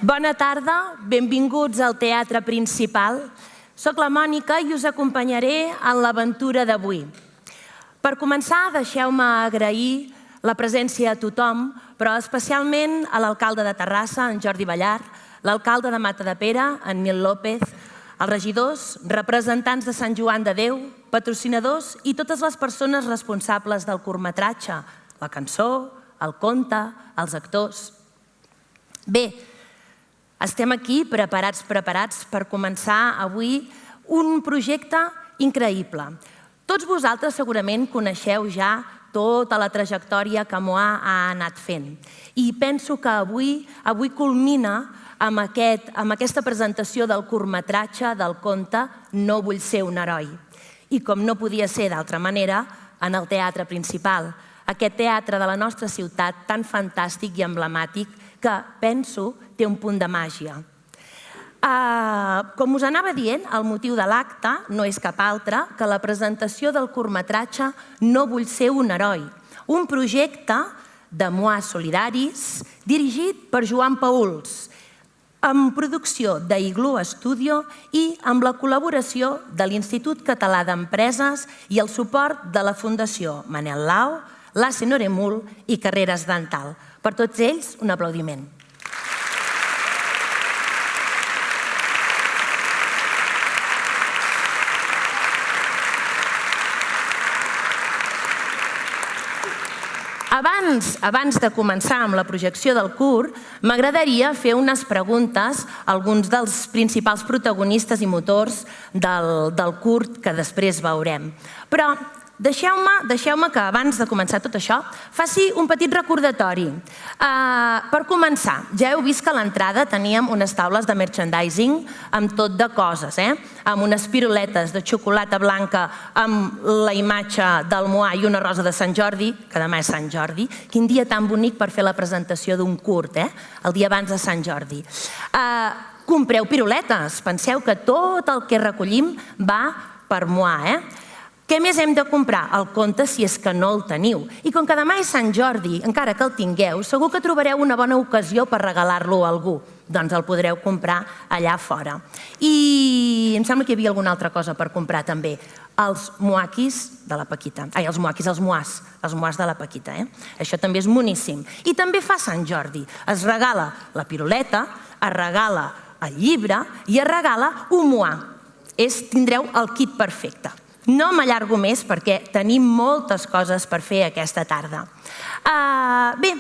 Bona tarda, benvinguts al Teatre Principal. Soc la Mònica i us acompanyaré en l'aventura d'avui. Per començar, deixeu-me agrair la presència a tothom, però especialment a l'alcalde de Terrassa, en Jordi Ballart, l'alcalde de Matadepera, en Nil López, els regidors, representants de Sant Joan de Déu, patrocinadors i totes les persones responsables del curtmetratge, la cançó, el conte, els actors. Bé, estem aquí preparats per començar avui un projecte increïble. Tots vosaltres segurament coneixeu ja tota la trajectòria que MOA ha anat fent. I penso que avui culmina amb aquesta presentació del curtmetratge del conte No vull ser un heroi. I com no podia ser d'altra manera, en el Teatre Principal, aquest teatre de la nostra ciutat tan fantàstic i emblemàtic que, penso, té un punt de màgia. Com us anava dient, el motiu de l'acte no és cap altre que la presentació del curtmetratge No vull ser un heroi, un projecte de MOA Solidaris dirigit per Joan Pauls, amb producció d'Igloo Studio i amb la col·laboració de l'Institut Català d'Empreses i el suport de la Fundació Manel Lau, l'ACE Noremul i Carreres Dental. Per tots ells, un aplaudiment. Abans de començar amb la projecció del curt, m'agradaria fer unes preguntes a alguns dels principals protagonistes i motors del curt que després veurem. Però deixeu-me que abans de començar tot això faci un petit recordatori. Per començar, ja heu vist que a l'entrada teníem unes taules de merchandising amb tot de coses, amb unes piruletes de xocolata blanca amb la imatge del MOA i una rosa de Sant Jordi, que demà és Sant Jordi. Quin dia tan bonic per fer la presentació d'un curt, el dia abans de Sant Jordi. Compreu piruletes, penseu que tot el que recollim va per MOA, Què més hem de comprar? El conte, si és que no el teniu. I com que demà és Sant Jordi, encara que el tingueu, segur que trobareu una bona ocasió per regalar-lo a algú. Doncs el podreu comprar allà fora. I em sembla que hi havia alguna altra cosa per comprar també. Els moaquis de la Paquita. Els moars de la Paquita. Això també és moníssim. I també fa Sant Jordi. Es regala la piruleta, es regala el llibre i es regala un moà. Tindreu el kit perfecte. No m'allargo més perquè tenim moltes coses per fer aquesta tarda. Bé,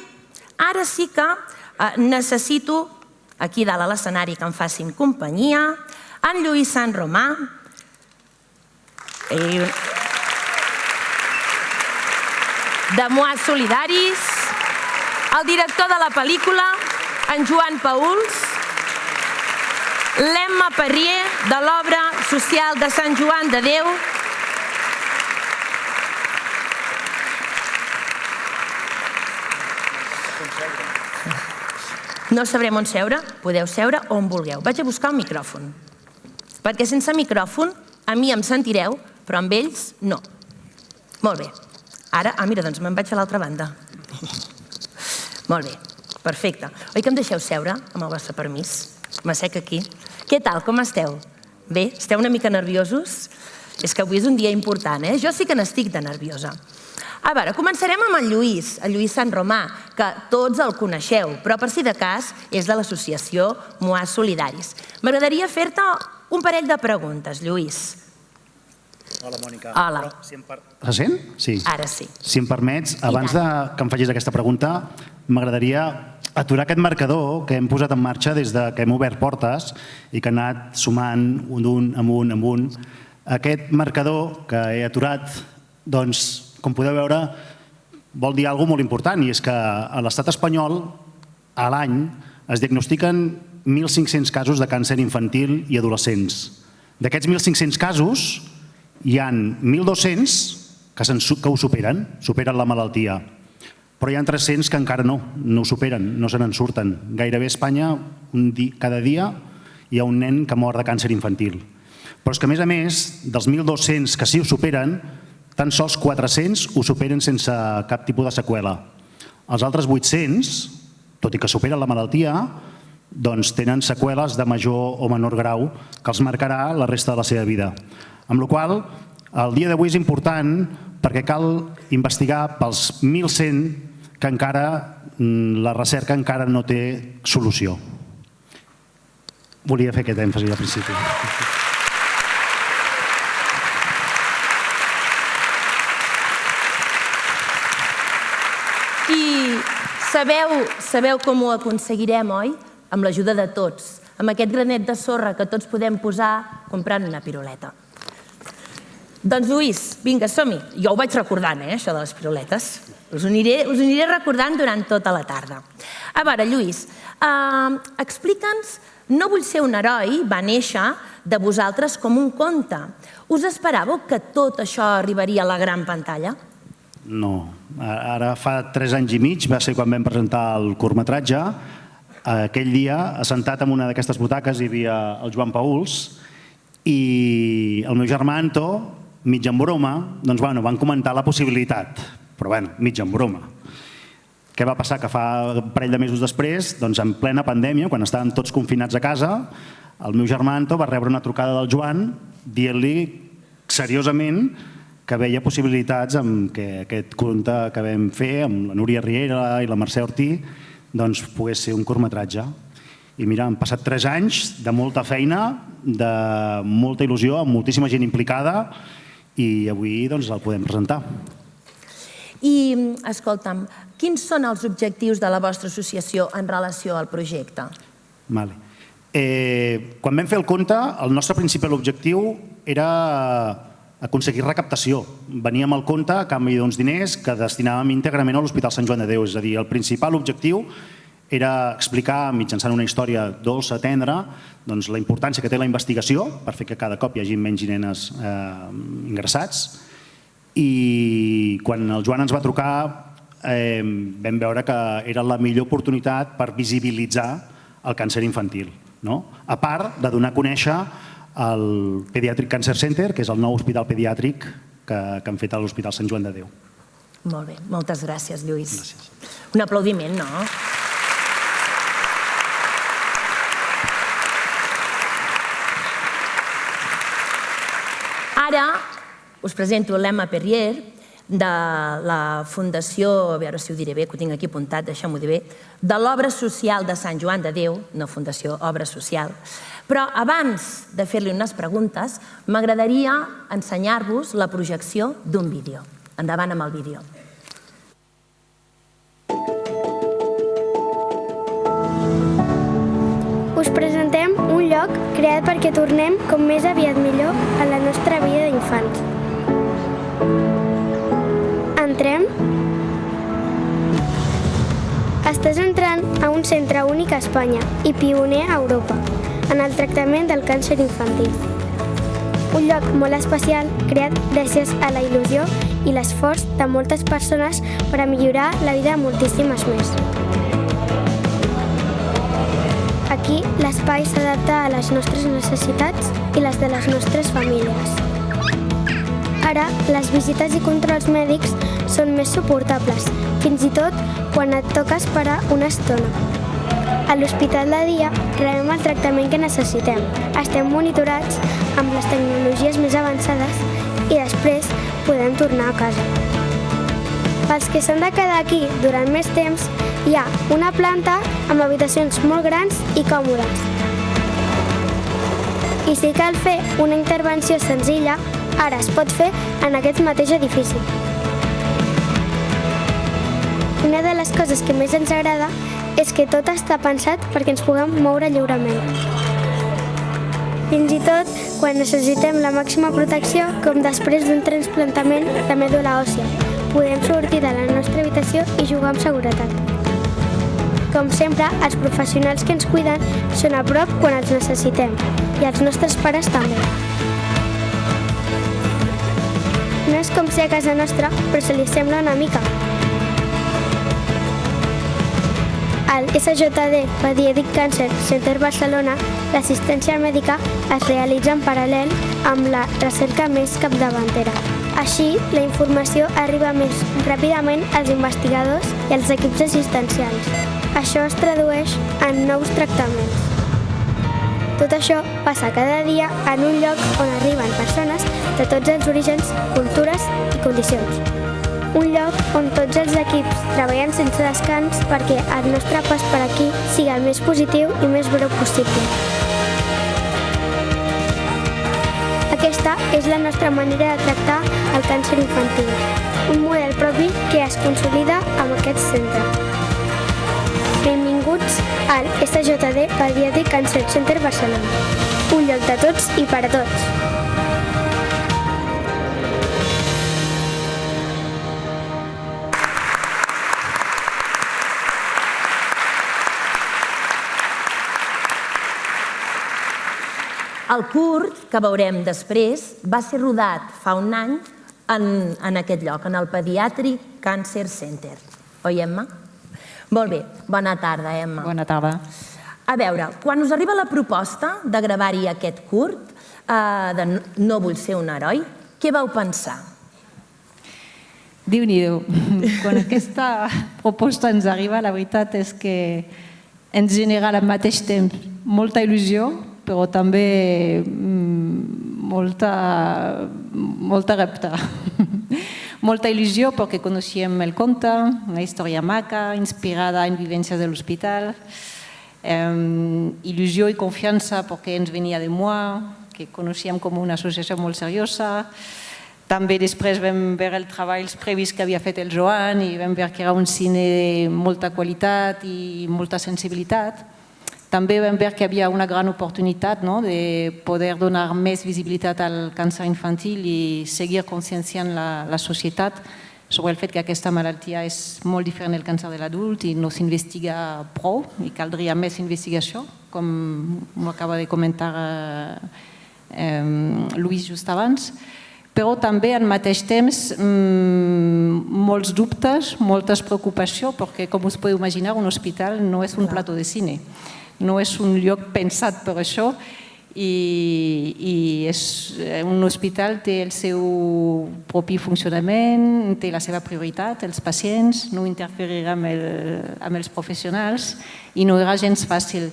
ara sí que necessito, aquí dalt a l'escenari, que em facin companyia, en Lluís Sant Romà, de MOA Solidaris, el director de la pel·lícula, en Joan Pauls, l'Emma Perrier, de l'obra social de Sant Joan de Déu, no sabrem on seure, podeu seure on vulgueu. Vaig a buscar el micròfon, perquè sense micròfon a mi em sentireu, però amb ells no. Molt bé. Ara, mira, doncs me'n vaig a l'altra banda. Molt bé, perfecte. Oi que em deixeu seure, amb el vostre permís? M'assec aquí. Què tal, com esteu? Bé, esteu una mica nerviosos? És que avui és un dia important, Jo sí que n'estic de nerviosa. A veure, començarem amb el Lluís Sant Romà, que tots el coneixeu, però per si de cas és de l'associació MOA Solidaris. M'agradaria fer-te un parell de preguntes, Lluís. Hola, Mònica. Hola. Se sent? Sí. Ara sí. Si em permets, abans que em facis aquesta pregunta, m'agradaria aturar aquest marcador que hem posat en marxa des que hem obert portes i que ha anat sumant un. Aquest marcador que he aturat, doncs, com podeu veure, vol dir alguna cosa molt important, i és que a l'estat espanyol, a l'any, es diagnostiquen 1.500 casos de càncer infantil i adolescents. D'aquests 1.500 casos, hi ha 1.200 que ho superen la malaltia, però hi ha 300 que encara no ho superen, no se n'en surten. Gairebé a Espanya, cada dia, hi ha un nen que mor de càncer infantil. Però és que, a més, dels 1.200 que sí ho superen, tan sols 400 ho superen sense cap tipus de seqüela. Els altres 800, tot i que superen la malaltia, doncs tenen seqüeles de major o menor grau que els marcarà la resta de la seva vida. Amb la qual cosa, el dia d'avui és important perquè cal investigar pels 1.100 que encara la recerca encara no té solució. Volia fer aquest èmfasi al principi. I sabeu com ho aconseguirem, oi? Amb l'ajuda de tots, amb aquest granet de sorra que tots podem posar comprant una piruleta. Doncs Lluís, vinga, som-hi. Jo ho vaig recordant, això de les piruletes. Us ho aniré recordant durant tota la tarda. A veure, Lluís, explica'ns, No vull ser un heroi va néixer de vosaltres com un conte. Us esperàveu que tot això arribaria a la gran pantalla? No. Ara fa 3 anys i mig va ser quan vam presentar el curtmetratge. Aquell dia, assentat en una d'aquestes butaques, hi havia el Joan Pauls i el meu germà Anto, mig en broma, doncs van comentar la possibilitat, però mig en broma. Què va passar? Que fa un parell de mesos després, en plena pandèmia, quan estàvem tots confinats a casa, el meu germà Anto va rebre una trucada del Joan dient-li seriosament que veia possibilitats amb que aquest conte que vam fer amb la Núria Riera i la Mercè Ortí pogués ser un curtmetratge. I mira, han passat 3 anys de molta feina, de molta il·lusió, amb moltíssima gent implicada i avui el podem presentar. I, escolta'm, quins són els objectius de la vostra associació en relació al projecte? Quan vam fer el conte, el nostre principal objectiu era aconseguir recaptació. Veníem al conte a canvi d'uns diners que destinàvem íntegrament a l'Hospital Sant Joan de Déu. És a dir, el principal objectiu era explicar, mitjançant una història dolça, tendra, la importància que té la investigació per fer que cada cop hi hagi menys nenes ingressats. I quan el Joan ens va trucar vam veure que era la millor oportunitat per visibilitzar el càncer infantil. A part de donar a conèixer el Pediatric Cancer Center, que és el nou hospital pediàtric que han fet a l'Hospital Sant Joan de Déu. Molt bé, moltes gràcies, Lluís. Un aplaudiment, no? Ara us presento l'Emma Perrier de la Fundació, a veure si ho diré bé, que ho tinc aquí apuntat, deixem-ho dir bé, de l'Obra Social de Sant Joan de Déu, no Fundació, Obra Social. Però abans de fer-li unes preguntes, m'agradaria ensenyar-vos la projecció d'un vídeo. Endavant amb el vídeo. Us presentem un lloc creat perquè tornem com més aviat millor a la nostra vida d'infants. Entrem? Estàs entrant a un centre únic a Espanya i pioner a Europa en el tractament del càncer infantil. Un lloc molt especial creat gràcies a la il·lusió i l'esforç de moltes persones per a millorar la vida de moltíssimes més. Aquí l'espai s'adapta a les nostres necessitats i les de les nostres famílies. Ara, les visites i controls mèdics són més suportables, fins i tot quan et toca esperar una estona. A l'hospital de dia rebem el tractament que necessitem. Estem monitorats amb les tecnologies més avançades i després podem tornar a casa. Pels que s'han de quedar aquí durant més temps, hi ha una planta amb habitacions molt grans i còmodes. I si cal fer una intervenció senzilla, ara es pot fer en aquest mateix edifici. Una de les coses que més ens agrada és que tot està pensat perquè ens puguem moure lliurement. Fins i tot quan necessitem la màxima protecció, com després d'un trasplantament de medul·la òssia, podem sortir de la nostra habitació i jugar amb seguretat. Com sempre, els professionals que ens cuiden són a prop quan els necessitem, i els nostres pares també. No és com ser a casa nostra, però se li sembla una mica. Al SJD Pediatric Cancer Center Barcelona, l'assistència mèdica es realitza en paral·lel amb la recerca més capdavantera. Així, la informació arriba més ràpidament als investigadors i als equips assistencials. Això es tradueix en nous tractaments. Tot això passa cada dia en un lloc on arriben persones de tots els orígens, cultures i condicions. Un lloc on tots els equips treballen sense descans perquè el nostre pas per aquí sigui el més positiu i més breu possible. Aquesta és la nostra manera de tractar el càncer infantil, un model propi que es consolida amb aquest centre. Benvinguts al SJD Pediatric Cancer Center Barcelona, un lloc de tots i per a tots. El curt que veurem després va ser rodat fa un any en aquest lloc, en el Pediatric Cancer Center. Oi, Emma? Molt bé. Bona tarda, Emma. Bona tarda. A veure, quan us arriba la proposta de gravar-hi aquest curt, de No vull ser un heroi, què vau pensar? Déu-n'hi-do. Quan aquesta proposta ens arriba, la veritat és que ens genera al mateix temps molta il·lusió, però també molta repte. Molta il·lusió perquè coneixíem el conte, una història maca, inspirada en vivències de l'hospital. Il·lusió i confiança perquè ens venia de moi, que coneixíem com una associació molt seriosa. També després vam veure els treballs previs que havia fet el Joan i vam veure que era un cine de molta qualitat i molta sensibilitat. També vam veure que hi havia una gran oportunitat de poder donar més visibilitat al càncer infantil i seguir conscienciant la societat sobre el fet que aquesta malaltia és molt diferent del càncer de l'adult i no s'investiga prou i caldria més investigació, com m'ho acaba de comentar Luis just abans. Però també al mateix temps molts dubtes, moltes preocupacions, perquè com us podeu imaginar un hospital no és un plató de cine. No és un lloc pensat per això i un hospital té el seu propi funcionament, té la seva prioritat, els pacients, no interferirà amb els professionals i no era gens fàcil.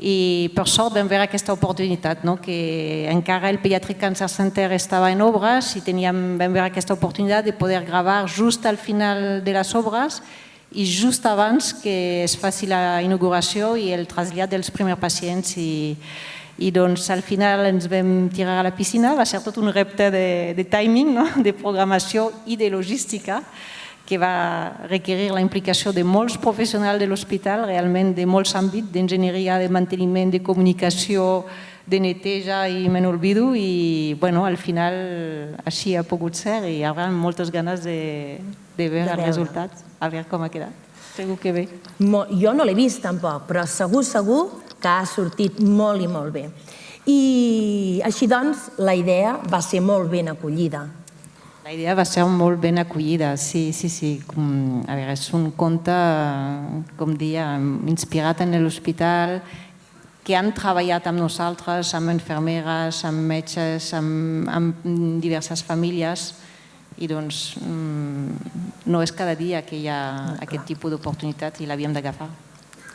I per sort vam veure aquesta oportunitat, que encara el Pediatric Cancer Center estava en obres i vam veure aquesta oportunitat de poder gravar just al final de les obres i just abans que es faci la inauguració i el trasllat dels primers pacients i doncs al final ens vam tirar a la piscina, va ser tot un repte de timing, de programació i de logística que va requerir la implicació de molts professionals de l'hospital, realment de molts àmbits, d'enginyeria, de manteniment, de comunicació, de neteja i me n'olvido i al final així ha pogut ser i hi haurà moltes ganes de veure els resultats, a veure com ha quedat. Segur que bé. Jo no l'he vist tampoc, però segur que ha sortit molt i molt bé. I així doncs la idea va ser molt ben acollida. La idea va ser molt ben acollida, sí. A veure, és un conte, com deia, inspirat en l'hospital, que han treballat amb nosaltres, amb infermeres, amb metges, amb diverses famílies i doncs no és cada dia que hi ha aquest tipus d'oportunitat i l'havíem d'agafar.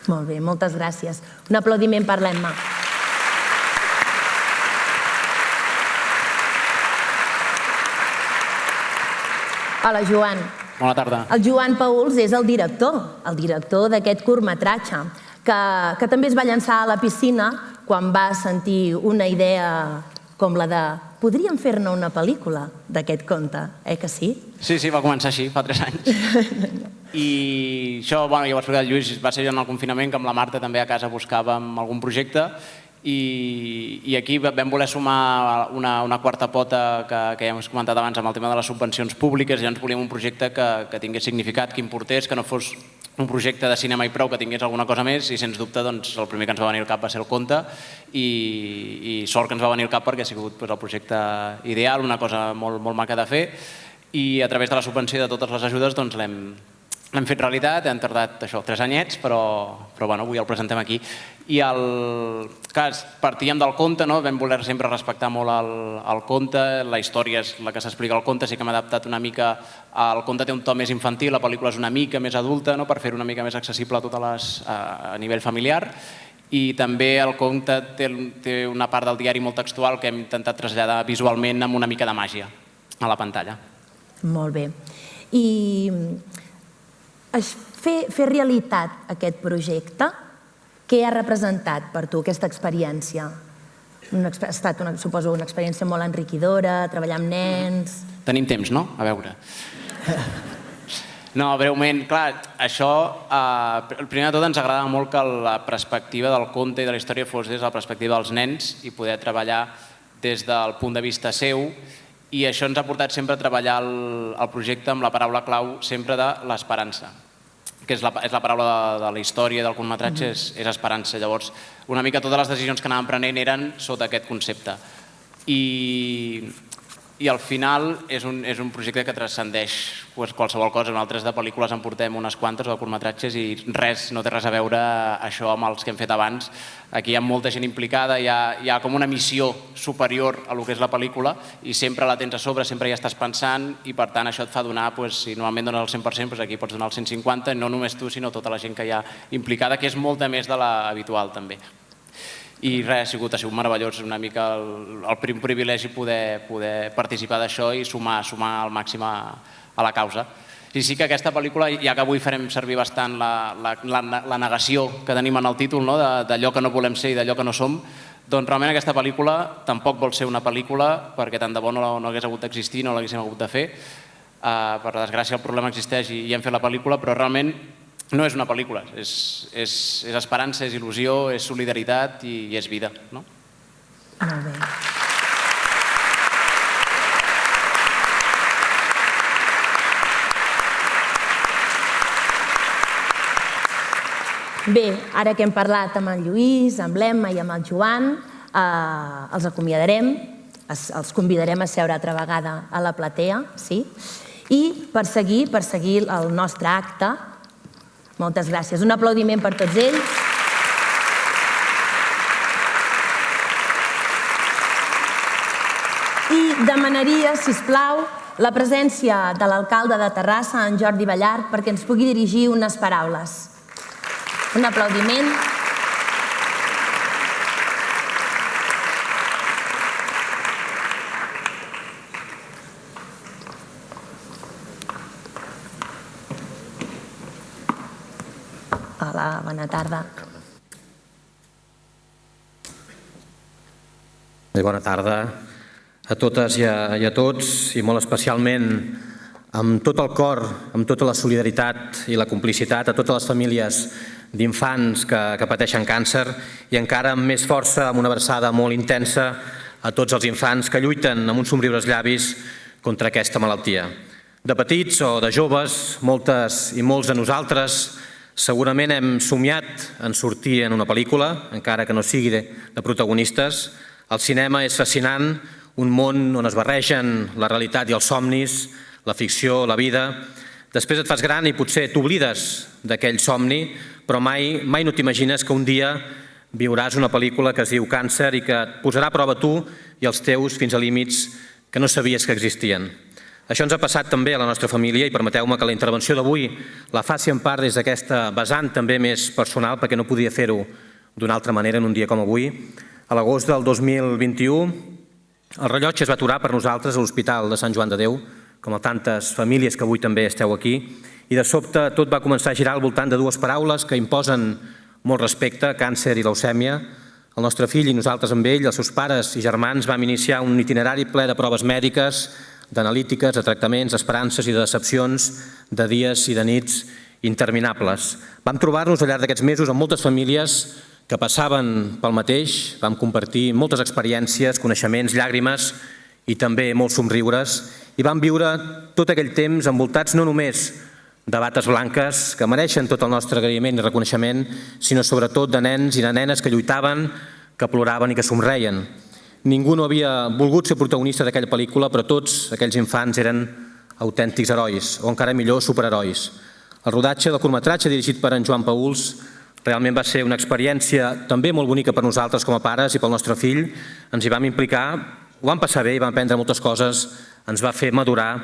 Molt bé, moltes gràcies. Un aplaudiment per l'Emma. Hola, Joan. Bona tarda. El Joan Pauls és el director d'aquest curtmetratge, que també es va llançar a la piscina quan va sentir una idea com la de podríem fer-ne una pel·lícula d'aquest conte, que sí? Sí, va començar així, fa 3 anys. I això, ja ho va explicar el Lluís, va ser en el confinament que amb la Marta també a casa buscàvem algun projecte i aquí vam voler sumar una quarta pota que ja hem comentat abans amb el tema de les subvencions públiques i llavors volíem un projecte que tingués significat, que importés, que no fos un projecte de cinema i prou, que tingués alguna cosa més i sens dubte el primer que ens va venir al cap va ser el conte i sort que ens va venir al cap perquè ha sigut el projecte ideal, una cosa molt maca de fer i a través de la subvenció de totes les ajudes l'hem l'hem fet realitat, hem tardat 3 anyets, però avui el presentem aquí. I partíem del conte, vam voler sempre respectar molt el conte, la història és la que s'explica al conte, sí que hem adaptat una mica, el conte té un to més infantil, la pel·lícula és una mica més adulta, per fer-ho una mica més accessible a nivell familiar, i també el conte té una part del diari molt textual que hem intentat traslladar visualment amb una mica de màgia a la pantalla. Molt bé. I fer realitat aquest projecte, què ha representat per tu aquesta experiència? Ha estat, suposo, una experiència molt enriquidora, treballar amb nens... Tenim temps, no? A veure. No, breument, clar, això, primer de tot ens agradava molt que la perspectiva del conte i de la història fos des de la perspectiva dels nens i poder treballar des del punt de vista seu, i això ens ha portat sempre a treballar el projecte amb la paraula clau sempre de l'esperança, que és la paraula de la història del curtmetratge, és esperança. Llavors, una mica totes les decisions que anàvem prenent eren sota aquest concepte. I al final és un projecte que transcendeix qualsevol cosa. Nosaltres de pel·lícules en portem unes quantes, o de curtmetratges, i no té res a veure això amb els que hem fet abans. Aquí hi ha molta gent implicada, hi ha com una missió superior a lo que és la pel·lícula, i sempre la tens a sobre, sempre hi estàs pensant, i per tant això et fa donar, si normalment dones el 100%, aquí pots donar el 150%, no només tu, sinó tota la gent que hi ha implicada, que és molta més de l'habitual també. I res, ha sigut meravellós, una mica el privilegi poder participar d'això i sumar al màxim a la causa. I sí que aquesta pel·lícula, ja que avui farem servir bastant la negació que tenim en el títol, d'allò que no volem ser i d'allò que no som, doncs realment aquesta pel·lícula tampoc vol ser una pel·lícula, perquè tant de bo no hagués hagut d'existir, no l'haguéssim hagut de fer. Per desgràcia el problema existeix i hem fet la pel·lícula, però realment no és una pel·lícula, és esperança, és il·lusió, és solidaritat i és vida. Molt bé. Bé, ara que hem parlat amb el Lluís, amb l'Emma i amb el Joan, els acomiadarem, els convidarem a seure altra vegada a la platea, sí? I per seguir el nostre acte, moltes gràcies. Un aplaudiment per tots ells. I demanaria, sisplau, la presència de l'alcalde de Terrassa, en Jordi Ballart, perquè ens pugui dirigir unes paraules. Un aplaudiment. Hola, bona tarda. Bona tarda a totes i a tots, i molt especialment amb tot el cor, amb tota la solidaritat i la complicitat a totes les famílies d'infants que pateixen càncer, i encara amb més força, amb una abraçada molt intensa a tots els infants que lluiten amb uns somriures llavis contra aquesta malaltia. De petits o de joves, moltes i molts de nosaltres segurament hem somiat en sortir en una pel·lícula, encara que no sigui de protagonistes. El cinema és fascinant, un món on es barregen la realitat i els somnis, la ficció, la vida. Després et fas gran i potser t'oblides d'aquell somni, però mai no t'imagines que un dia viuràs una pel·lícula que es diu Càncer i que et posarà a prova tu i els teus fins a límits que no sabies que existien. Això ens ha passat també a la nostra família, i permeteu-me que la intervenció d'avui la faci en part des d'aquesta vessant també més personal, perquè no podia fer-ho d'una altra manera en un dia com avui. A l'agost del 2021, el rellotge es va aturar per nosaltres a l'Hospital de Sant Joan de Déu, com a tantes famílies que avui també esteu aquí, i de sobte tot va començar a girar al voltant de dues paraules que imposen molt respecte: càncer i leucèmia. El nostre fill i nosaltres amb ell, els seus pares i germans, vam iniciar un itinerari ple de proves mèdiques, d'analítiques, de tractaments, d'esperances i de decepcions, de dies i de nits interminables. Vam trobar-nos al llarg d'aquests mesos amb moltes famílies que passaven pel mateix, vam compartir moltes experiències, coneixements, llàgrimes i també molts somriures, i vam viure tot aquell temps envoltats no només de bates blanques, que mereixen tot el nostre agraïment i reconeixement, sinó sobretot de nens i de nenes que lluitaven, que ploraven i que somreien. Ningú no havia volgut ser protagonista d'aquella pel·lícula, però tots aquells infants eren autèntics herois, o encara millor, superherois. El rodatge del curtmetratge dirigit per en Joan Pauls realment va ser una experiència també molt bonica per nosaltres com a pares i pel nostre fill. Ens hi vam implicar, ho vam passar bé i vam aprendre moltes coses, ens va fer madurar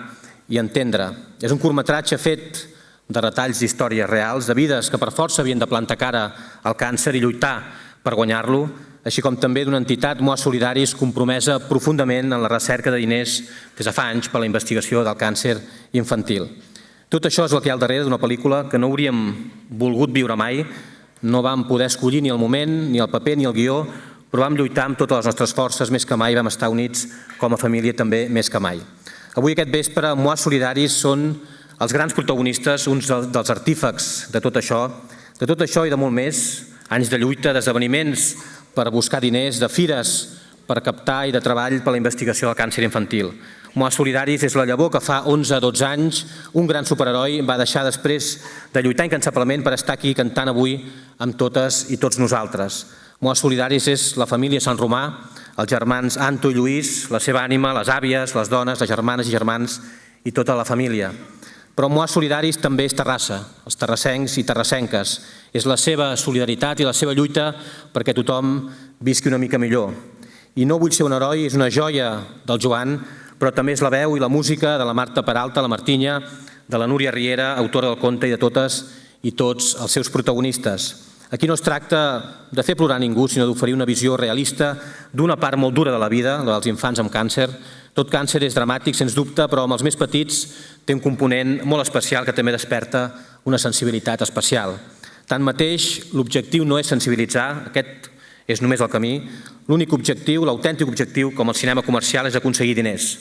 i entendre. És un curtmetratge fet de retalls d'històries reals, de vides que per força havien de plantar cara al càncer i lluitar per guanyar-lo, així com també d'una entitat, MOA Solidaris, compromesa profundament en la recerca de diners des de fa anys per a la investigació del càncer infantil. Tot això és el que hi ha al darrere d'una pel·lícula que no hauríem volgut viure mai, no vam poder escollir ni el moment, ni el paper, ni el guió, però vam lluitar amb totes les nostres forces més que mai, vam estar units com a família també més que mai. Avui aquest vespre, MOA Solidaris són els grans protagonistes, uns dels artífecs de tot això i de molt més, anys de lluita, d'esdeveniments per buscar diners, de fires per captar i de treball per la investigació del càncer infantil. MOA Solidaris és la llavor que fa 11-12 anys un gran superheroi va deixar després de lluitar incansablement per estar aquí cantant avui amb totes i tots nosaltres. MOA Solidaris és la família Sant Romà, els germans Anto i Lluís, la seva ànima, les àvies, les dones, les germanes i germans i tota la família. Però MOA Solidaris també és Terrassa, els terrassencs i terrassenques. És la seva solidaritat i la seva lluita perquè tothom visqui una mica millor. I no vull ser un heroi, és una joia del Joan, però també és la veu i la música de la Marta Peralta, la Martinya, de la Núria Riera, autora del conte i de totes i tots els seus protagonistes. Aquí no es tracta de fer plorar ningú, sinó d'oferir una visió realista d'una part molt dura de la vida, la dels infants amb càncer. Tot càncer és dramàtic, sens dubte, però amb els més petits té un component molt especial que també desperta una sensibilitat especial. Tanmateix, l'objectiu no és sensibilitzar, aquest és només el camí. L'únic objectiu, l'autèntic objectiu, com el cinema comercial, és aconseguir diners.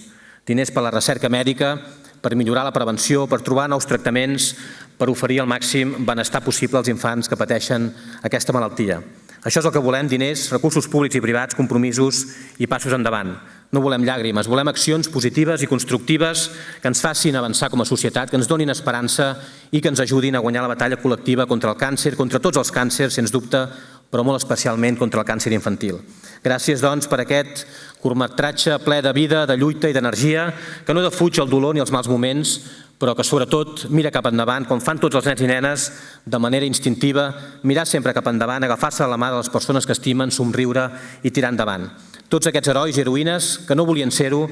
Diners per a la recerca mèdica, per millorar la prevenció, per trobar nous tractaments, per oferir el màxim benestar possible als infants que pateixen aquesta malaltia. Això és el que volem, diners, recursos públics i privats, compromisos i passos endavant. No volem llàgrimes, volem accions positives i constructives que ens facin avançar com a societat, que ens donin esperança i que ens ajudin a guanyar la batalla col·lectiva contra el càncer, contra tots els càncers, sens dubte, però molt especialment contra el càncer infantil. Gràcies, doncs, per aquest curtmetratge ple de vida, de lluita i d'energia, que no defuig el dolor ni els mals moments, però que sobretot mira cap endavant, com fan tots els nens i nenes, de manera instintiva, mirar sempre cap endavant, agafar-se de la mà de les persones que estimen, somriure i tirar endavant. Tots aquests herois i heroïnes que no volien ser-ho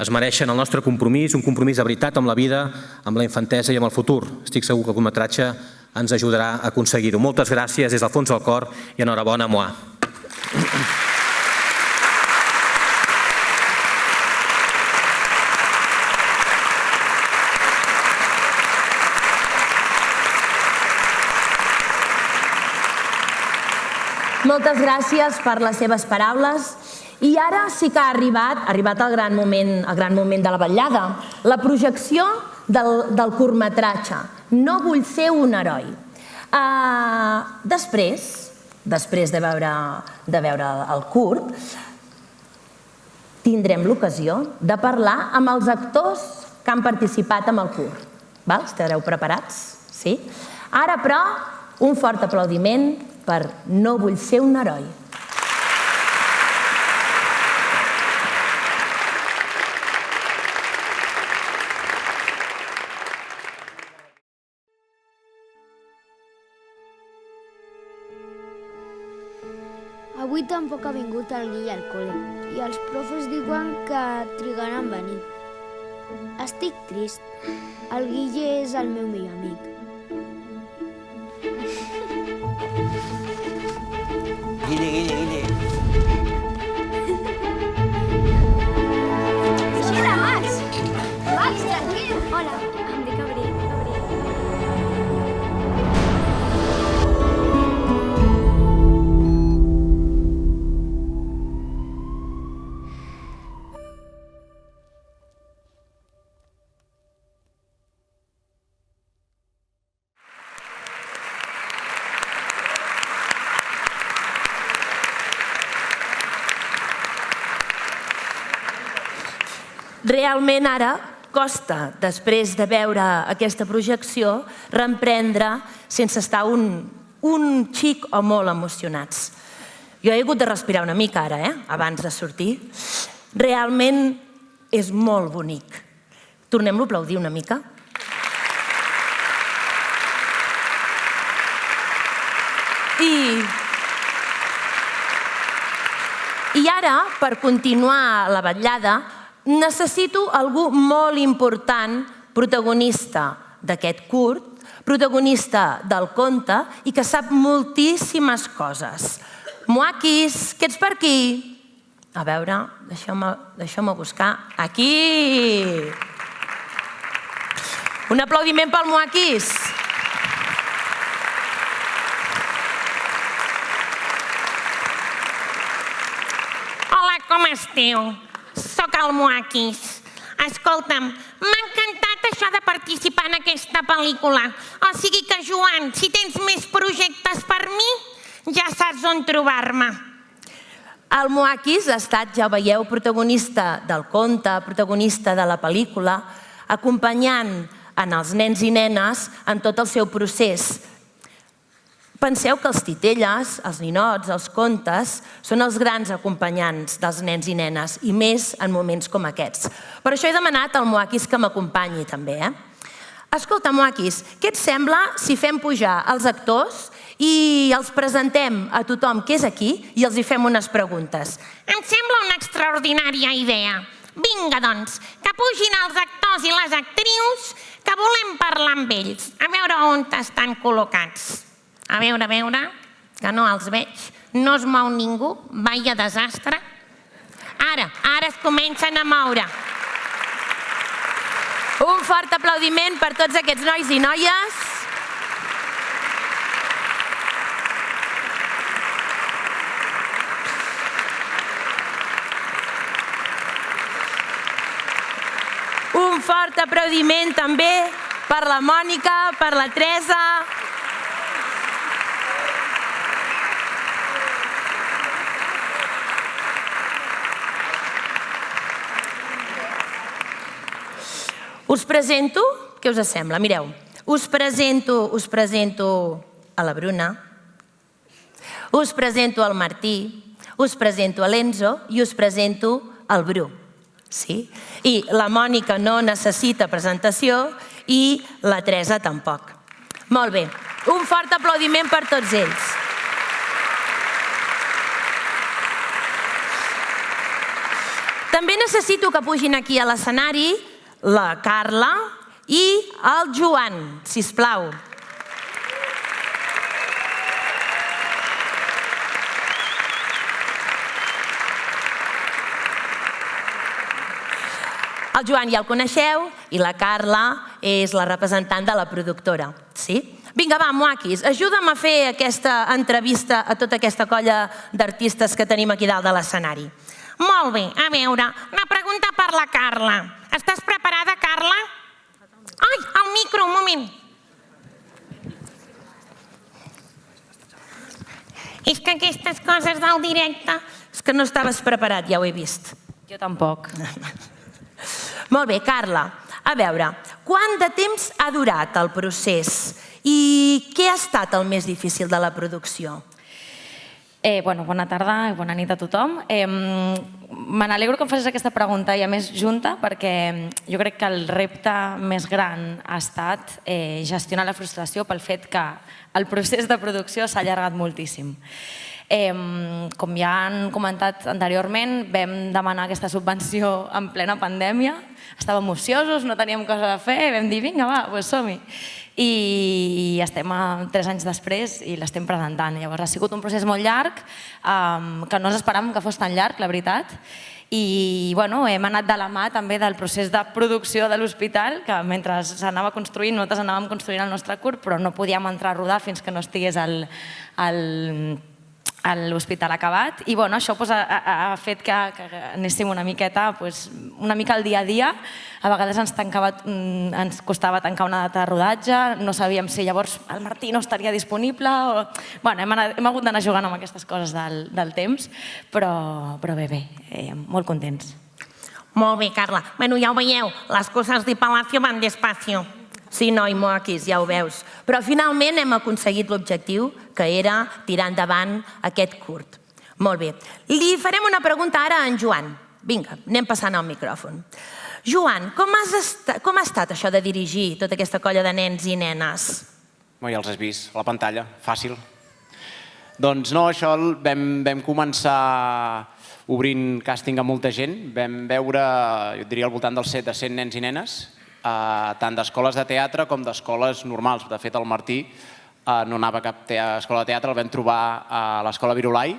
es mereixen el nostre compromís, un compromís de veritat amb la vida, amb la infantesa i amb el futur. Estic segur que el curtmetratge ens ajudarà a aconseguir-ho. Moltes gràcies des del fons del cor i enhorabona, MOA. Moltes gràcies per les seves paraules. I ara sí que ha arribat el gran moment de la vetllada, la projecció del curtmetratge. No vull ser un heroi. Després de veure el curt, tindrem l'ocasió de parlar amb els actors que han participat en el curt. Estareu preparats? Sí? Ara, però, un fort aplaudiment per No vull ser un heroi. Avui tampoc ha vingut el Guille al col·le i els profes diuen que trigaran a venir. Estic trist. El Guille és el meu millor amic. Guille. Vigila, Max! Max, tranquil! Hola, em dic Abril. Realment ara costa, després de veure aquesta projecció, reemprendre sense estar un xic o molt emocionats. Jo he hagut de respirar una mica ara, abans de sortir. Realment és molt bonic. Tornem-lo a aplaudir una mica. I ara, per continuar la vetllada, necessito algú molt important, protagonista d'aquest curt, protagonista del conte i que sap moltíssimes coses. Moakis, que ets per aquí? A veure, deixeu-me buscar. Aquí! Un aplaudiment pel Moakis. Hola, com esteu? Soc el Moakis. Escolta'm, m'ha encantat això de participar en aquesta pel·lícula. O sigui que, Joan, si tens més projectes per mi, ja saps on trobar-me. El Moakis ha estat, ja ho veieu, protagonista del conte, protagonista de la pel·lícula, acompanyant en els nens i nenes en tot el seu procés. Penseu que els titelles, els ninots, els contes, són els grans acompanyants dels nens i nenes, i més en moments com aquests. Per això he demanat al Moakis que m'acompanyi també. Escolta, Moakis, què et sembla si fem pujar els actors i els presentem a tothom que és aquí i els hi fem unes preguntes? Em sembla una extraordinària idea. Vinga, doncs, que pugin els actors i les actrius, que volem parlar amb ells. A veure on estan col·locats. A veure, que no els veig. No es mou ningú. Vaya desastre. Ara es comencen a moure. Un fort aplaudiment per tots aquests nois i noies. Un fort aplaudiment també per la Mònica, per la Teresa. Us presento, què us sembla? Mireu, us presento a la Bruna, us presento al Martí, us presento a l'Enzo i us presento al Bru. Sí? I la Mònica no necessita presentació i la Teresa tampoc. Molt bé, un fort aplaudiment per tots ells. També necessito que pugin aquí a l'escenari la Carla i el Joan, sisplau. El Joan ja el coneixeu i la Carla és la representant de la productora. Sí? Vinga, va, Moakis, ajuda'm a fer aquesta entrevista a tota aquesta colla d'artistes que tenim aquí dalt de l'escenari. Molt bé, a veure, una pregunta per la Carla. Estàs preparada, Carla? Ai, el micro, un moment. És que aquestes coses del directe... És que no estaves preparat, ja ho he vist. Jo tampoc. Molt bé, Carla, a veure, quant de temps ha durat el procés i què ha estat el més difícil de la producció? Bona tarda i bona nit a tothom. Me n'alegro que em facis aquesta pregunta i a més junta perquè jo crec que el repte més gran ha estat gestionar la frustració pel fet que el procés de producció s'ha allargat moltíssim. Com ja han comentat anteriorment, vam demanar aquesta subvenció en plena pandèmia, estàvem ociosos, no teníem cosa a fer, vam dir vinga va, doncs som-hi. I estem 3 anys després i l'estem presentant. Llavors ha sigut un procés molt llarg, que no ens esperàvem que fos tan llarg, la veritat. I hem anat de la mà també del procés de producció de l'hospital, que mentre s'anava construint, nosaltres anàvem construint el nostre curt, però no podíem entrar a rodar fins que no estigués a l'hospital acabat. I això ha fet que anéssim una miqueta, una mica al dia a dia. A vegades ens costava tancar una data de rodatge, no sabíem si llavors el Martí no estaria disponible. Hem hagut d'anar jugant amb aquestes coses del temps, però bé, molt contents. Molt bé, Carla. Ja ho veieu, les coses de Palacio van despacio. Sí, noi, Moakis, ja ho veus. Però finalment hem aconseguit l'objectiu, que era tirar endavant aquest curt. Molt bé. Li farem una pregunta ara a en Joan. Vinga, anem passant el micròfon. Joan, com ha estat això de dirigir tota aquesta colla de nens i nenes? Ja els has vist, a la pantalla, fàcil. Doncs no, això vam començar obrint càsting a molta gent. Vam veure, jo diria, al voltant dels 100 nens i nenes, tant d'escoles de teatre com d'escoles normals. De fet, el Martí no anava a cap escola de teatre, el vam trobar a l'escola Virolai,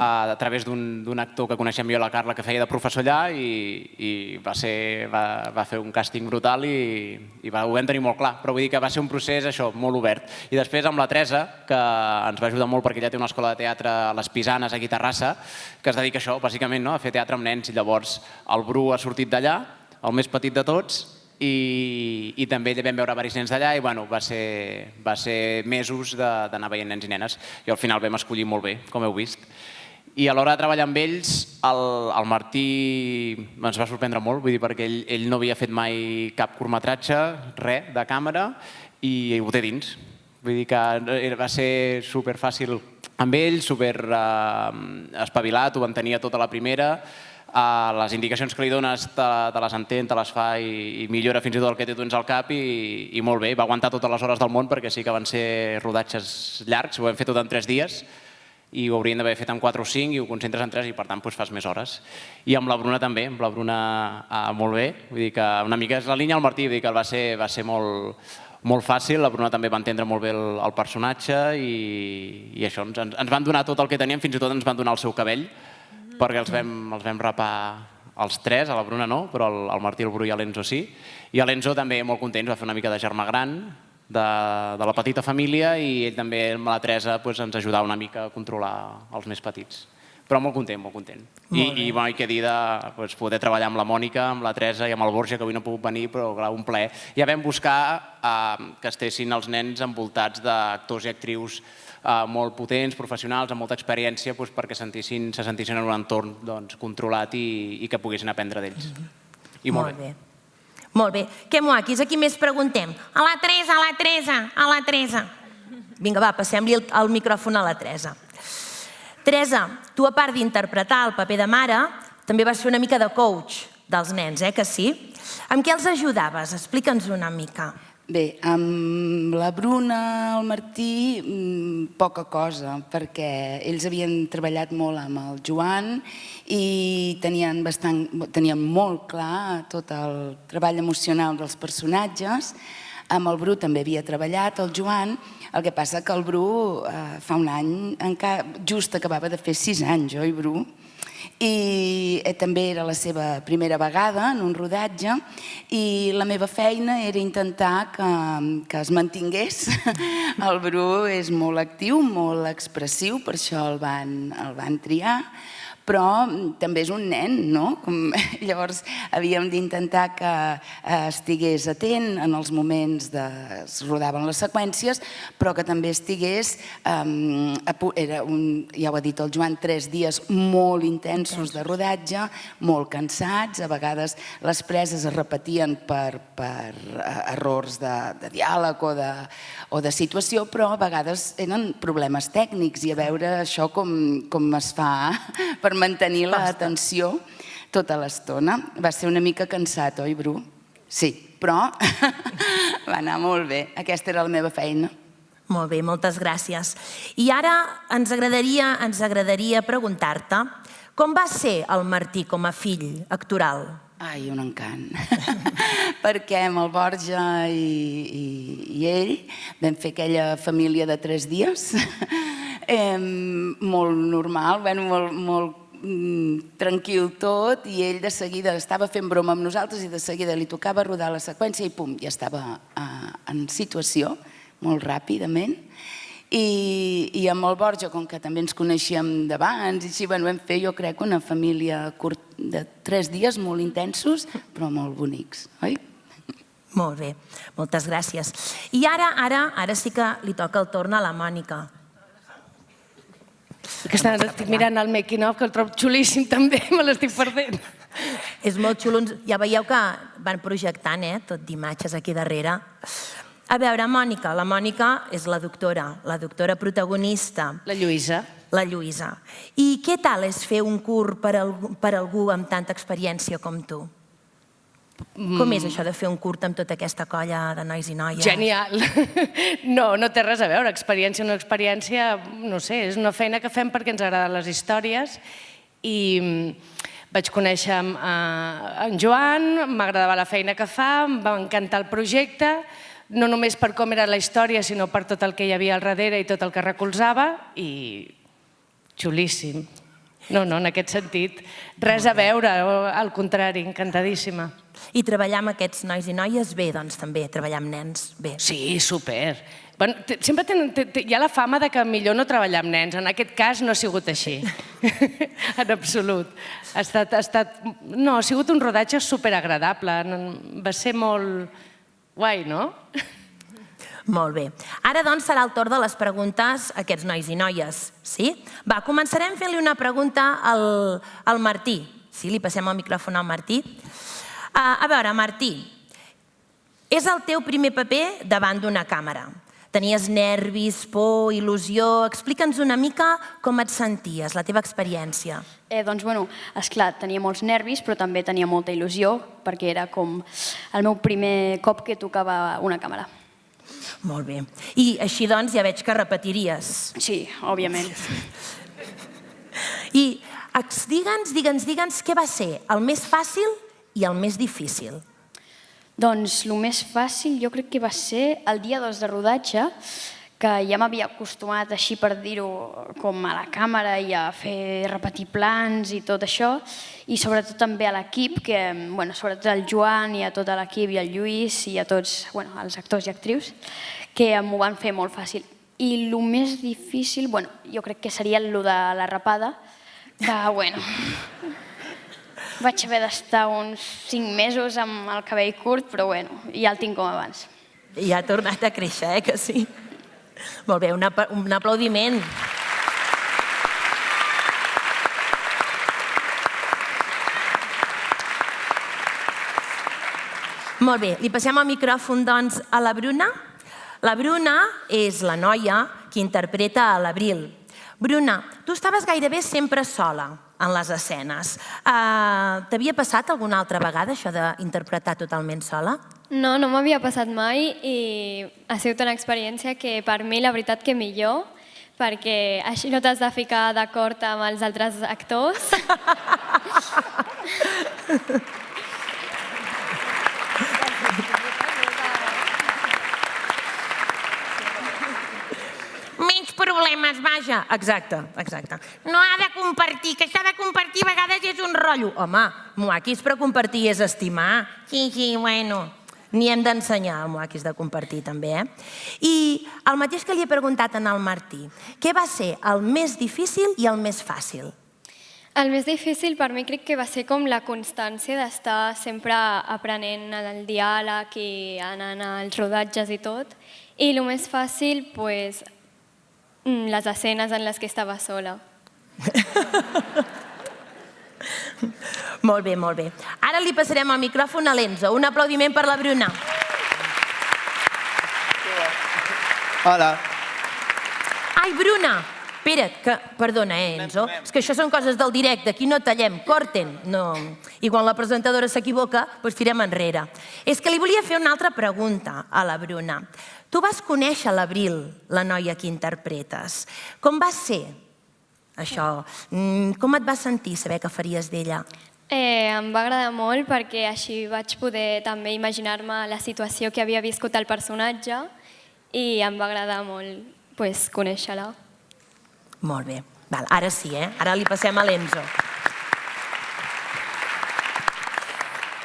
a través d'un actor que coneixem jo, la Carla, que feia de professor allà, i va fer un càsting brutal i ho vam tenir molt clar. Però vull dir que va ser un procés, això, molt obert. I després amb la Teresa, que ens va ajudar molt perquè ella té una escola de teatre a les Pisanes, aquí a Terrassa, que es dedica a això, bàsicament, a fer teatre amb nens. I llavors el Bru ha sortit d'allà, el més petit de tots, i també vam veure diversos nens d'allà i va ser mesos d'anar veient nens i nenes. I al final vam escollir molt bé, com heu vist. I a l'hora de treballar amb ells, el Martí ens va sorprendre molt, vull dir, perquè ell no havia fet mai cap curtmetratge, res, de càmera, i ho té dins. Vull dir que va ser superfàcil amb ell, super espavilat, ho entenia tota la primera, les indicacions que li dones te les entén, te les fa i millora fins i tot el que té tu al cap i molt bé. Va aguantar totes les hores del món perquè sí que van ser rodatges llargs, ho vam fer tot en 3 dies, i ho haurien d'haver fet en 4 o 5 i ho concentres en 3 i per tant fas més hores. I amb la Bruna també, amb la Bruna molt bé, vull dir que una mica és la línia al Martí, vull dir que va ser molt fàcil, la Bruna també va entendre molt bé el personatge i això, ens van donar tot el que teníem, fins i tot ens van donar el seu cabell, perquè els vam rapar els 3, a la Bruna no, però el Martí, el Bru i l'Enzo sí, i l'Enzo també molt content, va fer una mica de germà gran, de la petita família, i ell també amb la Teresa ens ajudava una mica a controlar els més petits. Però molt content, molt content. I què dir de poder treballar amb la Mònica, amb la Teresa i amb el Borja, que avui no ha pogut venir, però clar, un plaer. Ja vam buscar que estessin els nens envoltats d'actors i actrius molt potents, professionals, amb molta experiència, perquè se sentissin en un entorn controlat i que poguessin aprendre d'ells. I molt bé. Molt bé. Que moaquis, aquí més preguntem. A la Teresa. Vinga, va, passem-li el micròfon a la Teresa. Teresa, tu a part d'interpretar el paper de mare, també vas fer una mica de coach dels nens, que sí? Amb què els ajudaves? Explica'ns una mica. Bé, amb la Bruna, el Martí, poca cosa, perquè ells havien treballat molt amb el Joan i tenien molt clar tot el treball emocional dels personatges. Amb el Bru també havia treballat, el Joan, el que passa que el Bru fa un any, just acabava de fer 6 anys, oi, Bru? I també era la seva primera vegada en un rodatge i la meva feina era intentar que es mantingués. El Bru és molt actiu, molt expressiu, per això el van triar, però també és un nen, no? Llavors havíem d'intentar que estigués atent en els moments que es rodaven les seqüències, però que també estigués, ja ho ha dit el Joan, 3 dies molt intensos de rodatge, molt cansats, a vegades les preses es repetien per errors de diàleg o de situació, però a vegades eren problemes tècnics i a veure això com es fa per mantenir l'atenció tota l'estona. Va ser una mica cansat, oi, Bru? Sí, però va anar molt bé. Aquesta era la meva feina. Molt bé, moltes gràcies. I ara ens agradaria preguntar-te com va ser el Martí com a fill actoral? Ai, un encant. Perquè amb el Borja i ell vam fer aquella família de 3 dies, molt normal, molt tranquil tot, i ell de seguida estava fent broma amb nosaltres i de seguida li tocava rodar la seqüència i pum, ja estava en situació, molt ràpidament. I amb el Borja, com que també ens coneixíem d'abans, i així vam fer, jo crec, una família de 3 dies molt intensos, però molt bonics, oi? Molt bé, moltes gràcies. I ara sí que li toca el torn a la Mònica. Estic mirant el making-of, que el trobo xulíssim també, me l'estic perdent. És molt xulo, ja veieu que van projectant tot d'imatges aquí darrere. A veure, Mònica, la Mònica és la doctora protagonista. La Lluïsa. La Lluïsa. I què tal és fer un curt per algú amb tanta experiència com tu? Com és això de fer un curt amb tota aquesta colla de nois i noies? Genial. No té res a veure. Experiència o no experiència, no sé, és una feina que fem perquè ens agraden les històries i vaig conèixer en Joan, m'agradava la feina que fa, em va encantar el projecte, no només per com era la història, sinó per tot el que hi havia al darrere i tot el que recolzava, i xulíssim. No, en aquest sentit, res a veure, al contrari, encantadíssima. I treballar amb aquests nois i noies bé, doncs també, treballar amb nens bé. Sí, super. Sempre hi ha la fama que millor no treballar amb nens. En aquest cas no ha sigut així. En absolut. Ha sigut un rodatge superagradable. Va ser molt guai, no? Molt bé. Ara, doncs, serà el torn de les preguntes a aquests nois i noies. Sí? Va, començarem fent-li una pregunta al Martí. Sí, li passem el micròfon al Martí. A veure, Martí, és el teu primer paper davant d'una càmera. Tenies nervis, por, il·lusió... Explica'ns una mica com et senties, la teva experiència. Doncs, bueno, esclar, tenia molts nervis, però també tenia molta il·lusió, perquè era com el meu primer cop que tocava una càmera. Molt bé. I així, doncs, ja veig que repetiries. Sí, òbviament. I digue'ns què va ser el més fàcil i el més difícil. Doncs el més fàcil jo crec que va ser el dia 2 de rodatge, que ja m'havia acostumat, així per dir-ho, com a la càmera i a fer repetir plans i tot això, i sobretot també a l'equip, sobretot al Joan i a tot l'equip i al Lluís i a tots els actors i actrius, que m'ho van fer molt fàcil. I el més difícil, jo crec que seria el de la rapada, que, vaig haver d'estar uns 5 mesos amb el cabell curt, però ja el tinc com abans. Ja ha tornat a créixer, que sí? Molt bé, un aplaudiment. Molt bé, li passem el micròfon, doncs, a la Bruna. La Bruna és la noia que interpreta a l'Abril. Bruna, tu estaves gairebé sempre sola en les escenes. T'havia passat alguna altra vegada això d'interpretar totalment sola? No m'havia passat mai i ha sigut una experiència que per mi la veritat que millor, perquè així no t'has de ficar d'acord amb els altres actors. Menys problemes, vaja. Exacte. No ha de compartir, que això de compartir a vegades és un rotllo. Home, Moakis per compartir és estimar. Sí, bueno. N'hi hem d'ensenyar, el Moakis, de compartir també. I el mateix que li he preguntat al Martí, què va ser el més difícil i el més fàcil? El més difícil per mi crec que va ser com la constància d'estar sempre aprenent el diàleg i anant als rodatges i tot. I el més fàcil, les escenes en les que estava sola. Molt bé. Ara li passarem el micròfon a l'Enzo. Un aplaudiment per la Bruna. Hola. Ai, Bruna! Espera't, perdona, Enzo. És que això són coses del directe, aquí no tallem, corten. I quan la presentadora s'equivoca, doncs tirem enrere. És que li volia fer una altra pregunta a la Bruna. Tu vas conèixer l'Abril, la noia que interpretes. Com va ser això? Com et vas sentir saber que faries d'ella? Em va agradar molt perquè així vaig poder també imaginar-me la situació que havia viscut el personatge i em va agradar molt conèixer-la. Molt bé. Ara sí, Ara li passem a l'Enzo.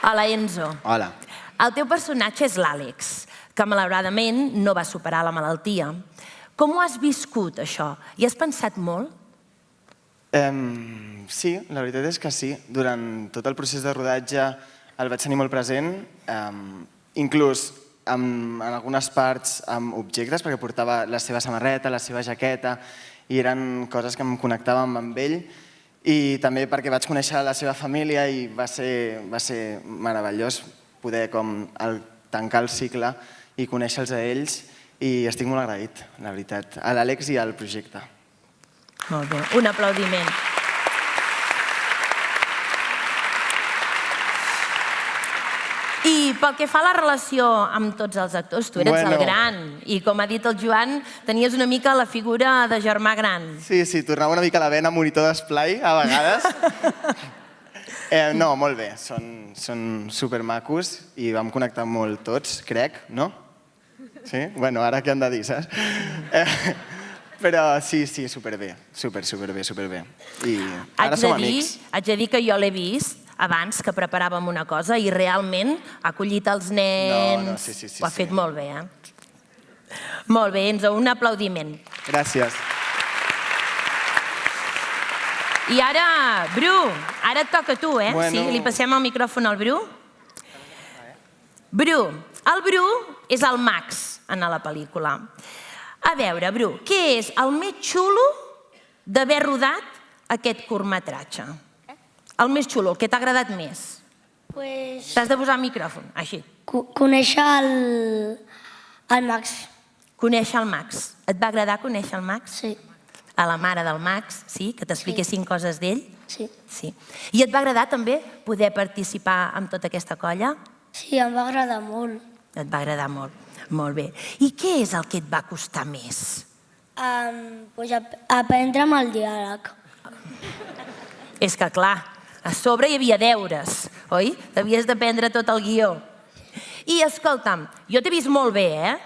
Hola, Enzo. Hola. El teu personatge és l'Àlex, que malauradament no va superar la malaltia. Com ho has viscut, això? Hi has pensat molt? Sí, la veritat és que sí. Durant tot el procés de rodatge el vaig tenir molt present, inclús en algunes parts amb objectes, perquè portava la seva samarreta, la seva jaqueta, i eren coses que em connectaven amb ell, i també perquè vaig conèixer la seva família i va ser meravellós poder tancar el cicle i conèixer-los a ells, i estic molt agraït, la veritat, a l'Àlex i al projecte. Molt bé, un aplaudiment. pel que fa a la relació amb tots els actors, tu eres el gran. I com ha dit el Joan, tenies una mica la figura de germà gran. Sí, tornava una mica la vena monitor d'esplai, a vegades. No, molt bé, són supermacos i vam connectar molt tots, crec, no? Sí? Bueno, ara què han de dir, saps? Però sí, superbé, superbé. I ara som amics. Haig de dir que jo l'he vist abans que preparàvem una cosa i realment ha acollit els nens. Ho ha fet molt bé, Molt bé, Enzo, un aplaudiment. Gràcies. I ara, Bru, ara et toca a tu, Sí, li passem el micròfon al Bru. Bru, el Bru és el Max en la pel·lícula. A veure, Bru, què és el més xulo d'haver rodat aquest curtmetratge? El més xulo, el que t'ha agradat més. T'has de posar el micròfon, així. Conèixer el Max. Conèixer el Max. Et va agradar conèixer el Max? Sí. A la mare del Max, sí? Que t'expliquessin coses d'ell? Sí. I et va agradar també poder participar en tota aquesta colla? Sí, em va agradar molt. Et va agradar molt. Molt bé. I què és el que et va costar més? Aprendre'm el diàleg. És que, clar, a sobre hi havia deures, oi? T'havies d'aprendre tot el guió. I, escolta'm, jo t'he vist molt bé,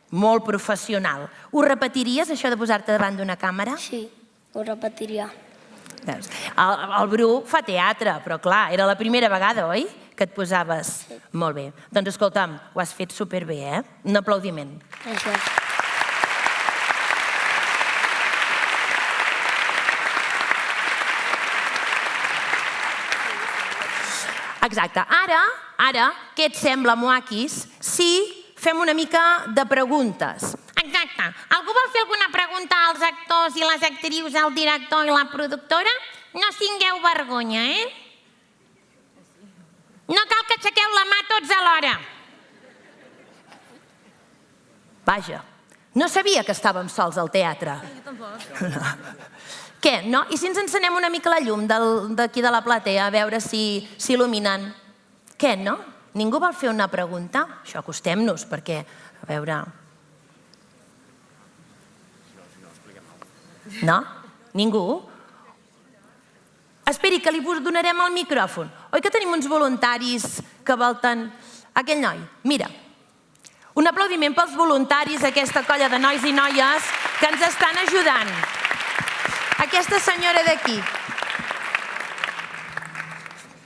Molt professional. Ho repetiries, això de posar-te davant d'una càmera? Sí, ho repetiria. El Bru fa teatre, però clar, era la primera vegada, oi? Que et posaves. Sí. Molt bé. Doncs escolta'm, ho has fet superbé, Un aplaudiment. Gràcies. Exacte. Ara, què et sembla, Moakis, si fem una mica de preguntes? Exacte. Algú vol fer alguna pregunta als actors i les actrius, al director i la productora? No tingueu vergonya, No cal que aixequeu la mà tots alhora. Vaja, no sabia que estàvem sols al teatre. Jo tampoc. Què, no? I si ens encenem una mica la llum d'aquí de la platea a veure si s'il·luminen? Què, no? Ningú vol fer una pregunta? Això, acostem-nos, perquè, a veure... No? Ningú? Esperi, que li donarem el micròfon. Oi que tenim uns voluntaris que volten... Aquell noi, mira. Un aplaudiment pels voluntaris, aquesta colla de nois i noies que ens estan ajudant. Aquesta senyora d'aquí.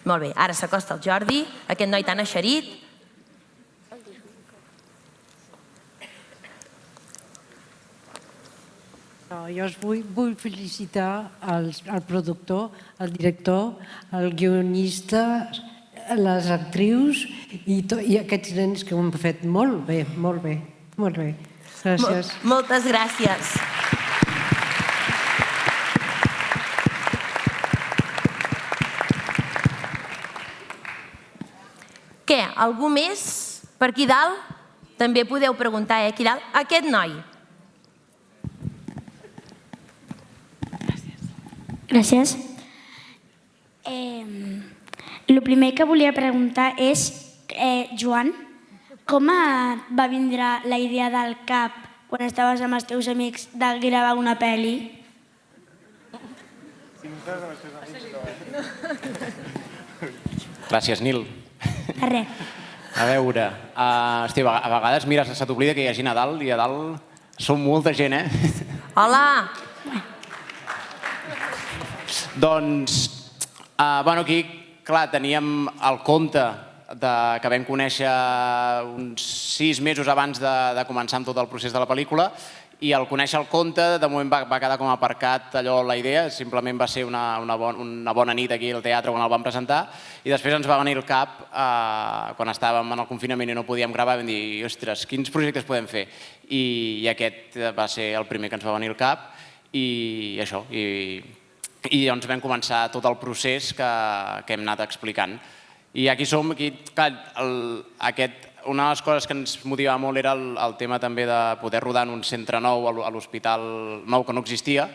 Molt bé, ara s'acosta el Jordi, aquest noi tan eixerit. Jo us vull felicitar al productor, al director, al guionista, les actrius i aquests nens que ho han fet molt bé, molt bé, molt bé. Gràcies. Moltes gràcies. Què, algú més? Per aquí dalt? També podeu preguntar, aquí dalt. Aquest noi. Gràcies. El primer que volia preguntar és, Joan, com et va vindre la idea del cap quan estaves amb els teus amics de gravar una pel·li? Gràcies, Nil. De res. A veure, Esteve, a vegades, mira, se t'oblida que hi hagi Nadal i a dalt som molta gent, Hola! Doncs, aquí, clar, teníem el conte que vam conèixer uns 6 mesos abans de començar amb tot el procés de la pel·lícula i al conèixer el conte, de moment va quedar com aparcat allò la idea, simplement va ser una bona nit aquí al teatre quan el vam presentar i després ens va venir al cap, quan estàvem en el confinament i no podíem gravar, vam dir, ostres, quins projectes podem fer? I aquest va ser el primer que ens va venir al cap i això, i llavors vam començar tot el procés que hem anat explicant. I aquí som, una de les coses que ens motivava molt era el tema també de poder rodar en un centre nou, a l'hospital nou que no existia,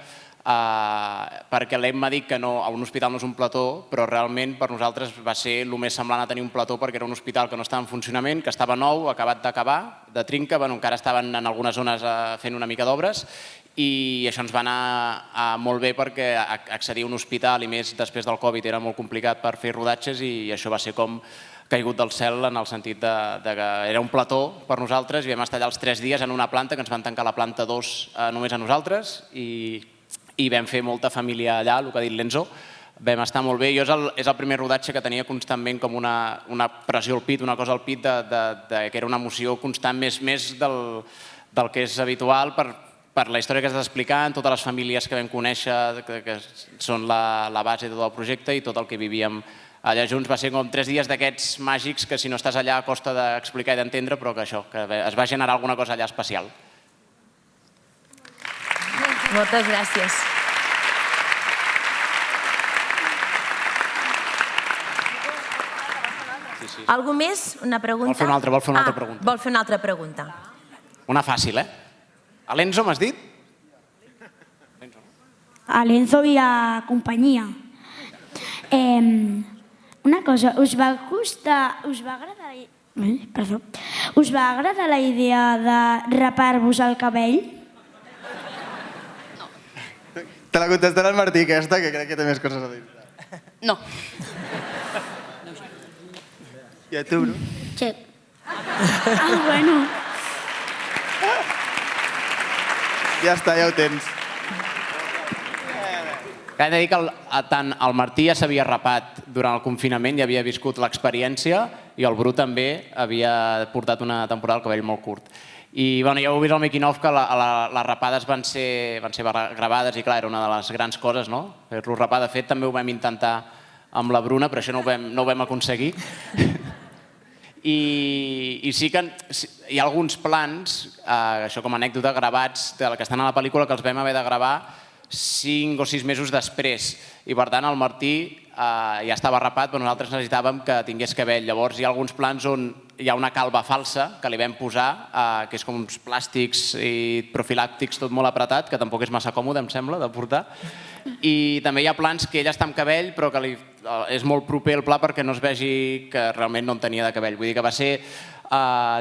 perquè l'EM m'ha dit que un hospital no és un plató, però realment per nosaltres va ser el més semblant a tenir un plató perquè era un hospital que no estava en funcionament, que estava nou, acabat d'acabar, de trinca, encara estaven en algunes zones fent una mica d'obres i això ens va anar molt bé perquè accedir a un hospital i més després del Covid era molt complicat per fer rodatges i això va ser com caigut del cel en el sentit que era un plató per nosaltres i vam estar allà els 3 dies en una planta, que ens van tancar la planta 2 només a nosaltres i vam fer molta família allà, el que ha dit l'Enzo. Vam estar molt bé. Jo és el primer rodatge que tenia constantment com una pressió al pit, una cosa al pit, que era una emoció constant, més del que és habitual per la història que has d'explicar, totes les famílies que vam conèixer, que són la base de tot el projecte i tot el que vivíem allà junts. Va ser com 3 dies d'aquests màgics que si no estàs allà costa d'explicar i d'entendre, però que es va generar alguna cosa allà especial. Moltes gràcies. Algú més? Una pregunta? Vol fer una altra pregunta. Vol fer una altra pregunta. Una fàcil, A l'Enzo m'has dit? A l'Enzo i a companyia. Una cosa, us va agradar la idea de rapar-vos el cabell? Te la contestarà el Martí, aquesta, que crec que té més coses a dir. No. I a tu, Bru? Sí. Bueno. Ja està, ja ho tens. He de dir que tant el Martí ja s'havia rapat durant el confinament i havia viscut l'experiència i el Bru també havia portat una temporada el cabell molt curt. I ja heu vist al making-of que les rapades van ser gravades i clar, era una de les grans coses, no? Fer-lo rapar. De fet, també ho vam intentar amb la Bruna, però això no ho vam aconseguir. I sí que hi ha alguns plans, això com a anècdota, gravats, que estan a la pel·lícula, que els vam haver de gravar 5 o 6 mesos després. I per tant el Martí ja estava rapat, però nosaltres necessitàvem que tingués cabell. Llavors hi ha alguns plans on hi ha una calva falsa que li vam posar, que és com uns plàstics i profilàctics, tot molt apretat, que tampoc és massa còmode, em sembla, de portar. I també hi ha plans que ella està amb cabell, però que és molt proper el pla perquè no es vegi que realment no en tenia de cabell. Vull dir que va ser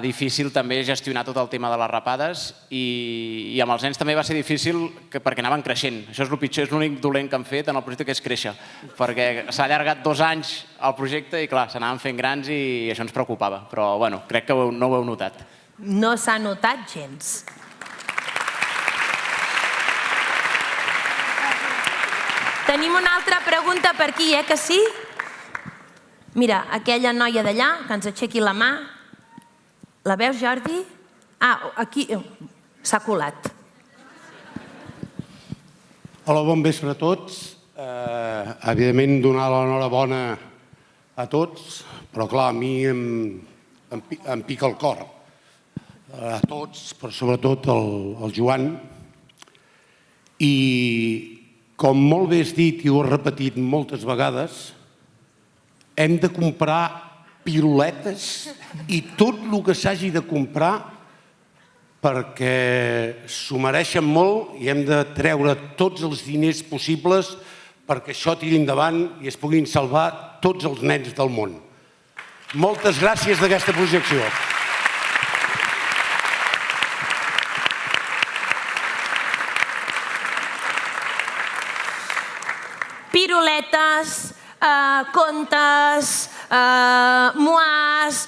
difícil també gestionar tot el tema de les rapades i amb els nens també va ser difícil perquè anaven creixent. Això és el pitjor, és l'únic dolent que han fet en el projecte, que és créixer, perquè s'ha allargat 2 anys el projecte i clar, s'anaven fent grans i això ens preocupava, però bueno, crec que no ho heu notat. No s'ha notat gens. Tenim una altra pregunta per aquí, que sí? Mira, aquella noia d'allà, que ens aixequi la mà. La veus, Jordi? Aquí s'ha colat. Hola, bon vespre a tots. Evidentment, donar l'enhorabona a tots, però clar, a mi em pica el cor. A tots, però sobretot al Joan. I com molt bé has dit i ho has repetit moltes vegades, hem de comprar piruletes i tot el que s'hagi de comprar perquè s'ho mereixen molt i hem de treure tots els diners possibles perquè això tiri endavant i es puguin salvar tots els nens del món. Moltes gràcies d'aquesta projecció. Piruletes, contes, moars...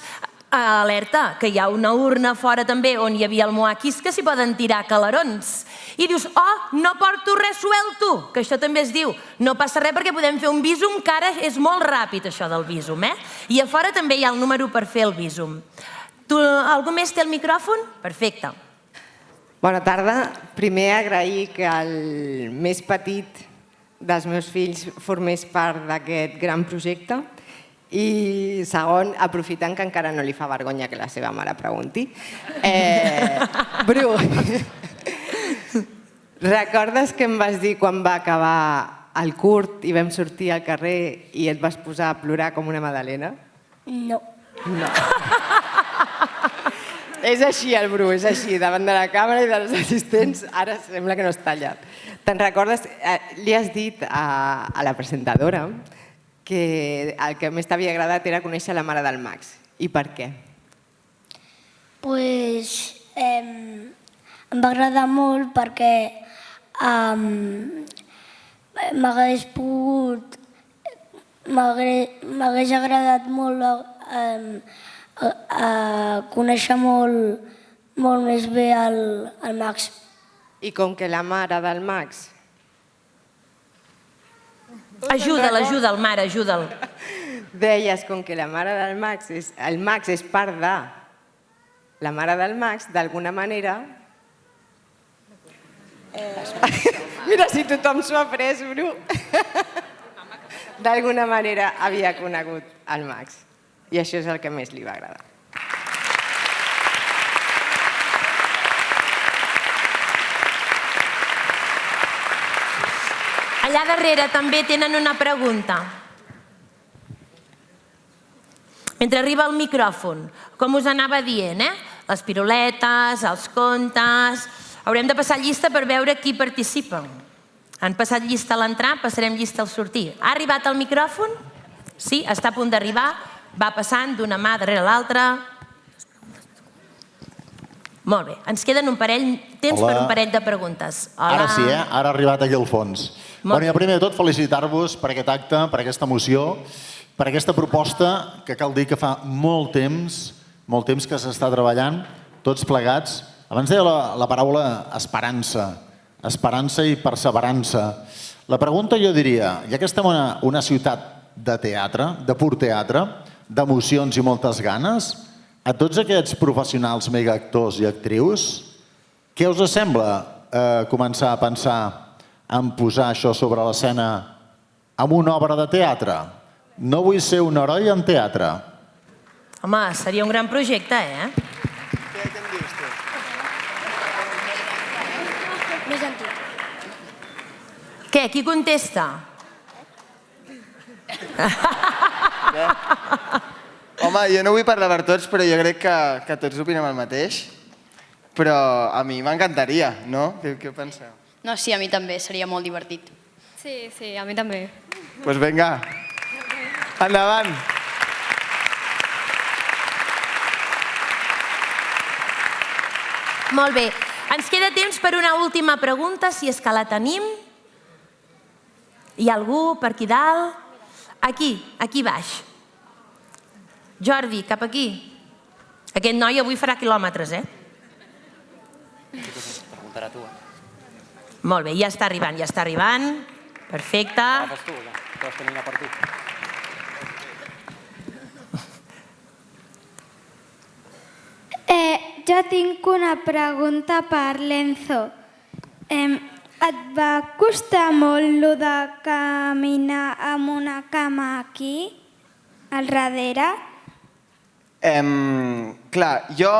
Alerta, que hi ha una urna fora també on hi havia el moar. Aquí és que s'hi poden tirar calarons. I dius, no porto res suelto, que això també es diu. No passa res perquè podem fer un bísum, que ara és molt ràpid això del bísum. I a fora també hi ha el número per fer el bísum. Algú més té el micròfon? Perfecte. Bona tarda. Primer agrair que el més petit dels meus fills formés part d'aquest gran projecte. I segon, aprofitant que encara no li fa vergonya que la seva mare pregunti. Bru, recordes què em vas dir quan va acabar el curt i vam sortir al carrer i et vas posar a plorar com una magdalena? No. És així el Bru, és així, davant de la càmera i dels assistents, ara sembla que no està allà. Te'n recordes, li has dit a la presentadora que el que més t'havia agradat era conèixer la mare del Max. I per què? Pues em va agradar molt perquè m'hagués agradat molt conèixer molt més bé el Max. I com que la mare del Max... Ajuda'l, mare, ajuda'l. Deies, com que la mare del Max és... El Max és part de... La mare del Max, d'alguna manera... Mira, si tothom s'ho ha après, Bru. D'alguna manera havia conegut el Max. I això és el que més li va agradar. Allà darrere també tenen una pregunta. Mentre arriba el micròfon, com us anava dient, les piruletes, els contes... Haurem de passar llista per veure qui participa. Han passat llista a l'entrar, passarem llista al sortir. Ha arribat el micròfon? Sí, està a punt d'arribar. Va passant d'una mà darrere l'altra. Molt bé, ens queden temps per un parell de preguntes. Ara sí, ara ha arribat aquí al fons. Bueno, primer de tot, felicitar-vos per aquest acte, per aquesta emoció, per aquesta proposta que cal dir que fa molt temps que s'està treballant, tots plegats. Abans deia la paraula esperança, esperança i perseverança. La pregunta jo diria, ja que estem en una ciutat de teatre, de pur teatre, d'emocions i moltes ganes, a tots aquests professionals megaactors i actrius, què us sembla començar a pensar en posar això sobre l'escena amb una obra de teatre? No vull ser un heroi en teatre. Home, seria un gran projecte, Més antic. Què? Qui contesta? Home, jo no vull parlar per tots, però jo crec que tots opinem el mateix. Però a mi m'encantaria, no? Què penseu? No, sí, a mi també, seria molt divertit. Sí, a mi també. Doncs vinga, endavant. Molt bé. Ens queda temps per una última pregunta, si és que la tenim. Hi ha algú per aquí dalt? Aquí baix. Jordi, cap aquí. Aquest noi avui farà quilòmetres, Preguntarà tu, Molt bé, ja està arribant. Perfecte. Agafes tu, ja. Que vas caminar per tu. Jo tinc una pregunta per l'Enzo. Et va costar molt lo de caminar amb una cama aquí, al darrere? Clar, jo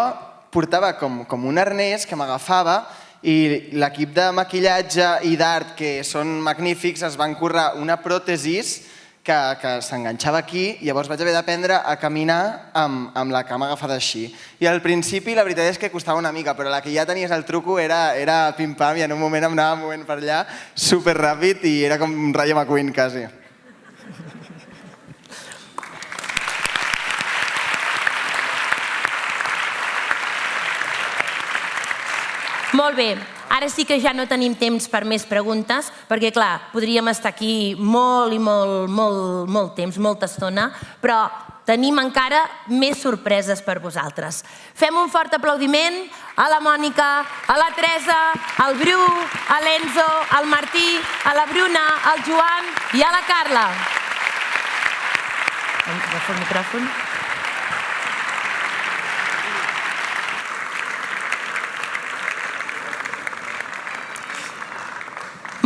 portava com un arnès que m'agafava i l'equip de maquillatge i d'art, que són magnífics, es van currar una pròtesis que s'enganxava aquí, i llavors vaig haver d'aprendre a caminar amb la cama agafada així. I al principi la veritat és que costava una mica, però la que ja tenies el truco era pim-pam, i en un moment em anava movent per allà superràpid i era com un Rayo McQueen, quasi. Molt bé. Ara sí que ja no tenim temps per més preguntes, perquè, clar, podríem estar aquí molt i molt temps, molta estona, però tenim encara més sorpreses per vosaltres. Fem un fort aplaudiment a la Mònica, a la Teresa, al Bru, a l'Enzo, al Martí, a la Bruna, al Joan i a la Carla. Agafa el micròfon.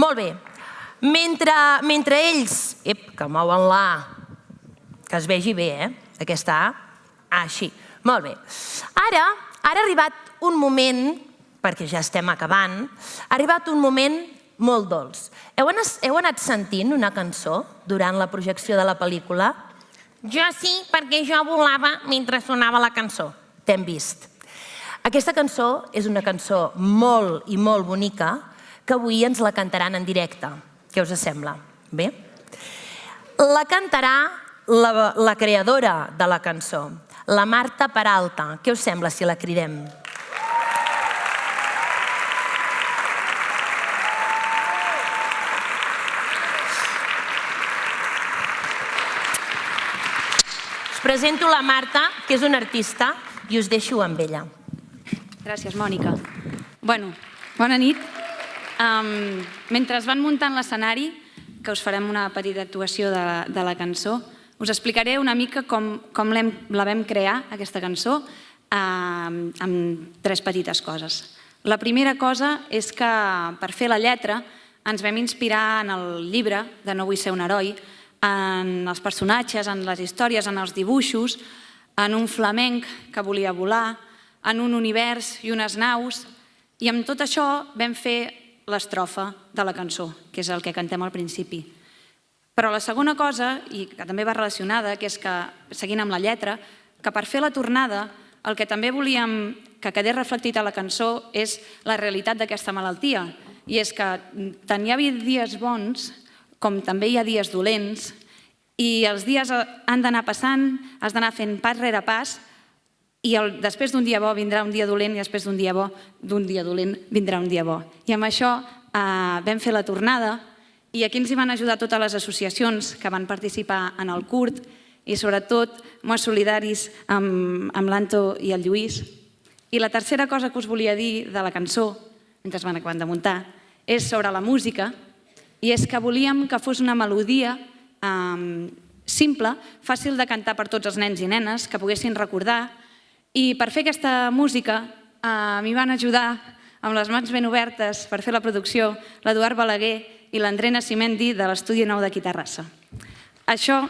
Molt bé. Mentre ells... que mouen la... Que es vegi bé, aquesta A. Així. Molt bé. Ara ha arribat un moment, perquè ja estem acabant, ha arribat un moment molt dolç. Heu anat sentint una cançó durant la projecció de la pel·lícula? Jo sí, perquè jo volava mentre sonava la cançó. T'hem vist. Aquesta cançó és una cançó molt i molt bonica que avui ens la cantaran en directe. Què us sembla? Bé? La cantarà la creadora de la cançó, la Marta Peralta. Què us sembla si la cridem? Us presento la Marta, que és una artista, i us deixo amb ella. Gràcies, Mònica. Bueno, bona nit. Mentre es van muntant l'escenari, que us farem una petita actuació de la cançó, us explicaré una mica com la vam crear, aquesta cançó, amb 3 petites coses. La primera cosa és que per fer la lletra ens vam inspirar en el llibre de No vull ser un heroi, en els personatges, en les històries, en els dibuixos, en un flamenc que volia volar, en un univers i unes naus, i amb tot això vam fer l'estrofa de la cançó, que és el que cantem al principi. Però la segona cosa, i que també va relacionada, que és que, seguint amb la lletra, que per fer la tornada, el que també volíem que quedés reflectit a la cançó és la realitat d'aquesta malaltia. I és que tant hi havia dies bons com també hi ha dies dolents, i els dies han d'anar passant, has d'anar fent pas rere pas, i després d'un dia bo vindrà un dia dolent i després d'un dia dolent vindrà un dia bo. I amb això vam fer la tornada i aquí ens hi van ajudar totes les associacions que van participar en el curt i sobretot molt solidaris amb l'Anto i el Lluís. I la tercera cosa que us volia dir de la cançó, mentre es van acabant de muntar, és sobre la música i és que volíem que fos una melodia simple, fàcil de cantar per tots els nens i nenes, que poguessin recordar. I per fer aquesta música m'hi van ajudar amb les mans ben obertes per fer la producció l'Eduard Balaguer i l'André Nacimendi de l'Estudi Nou d'aquí Terrassa. Això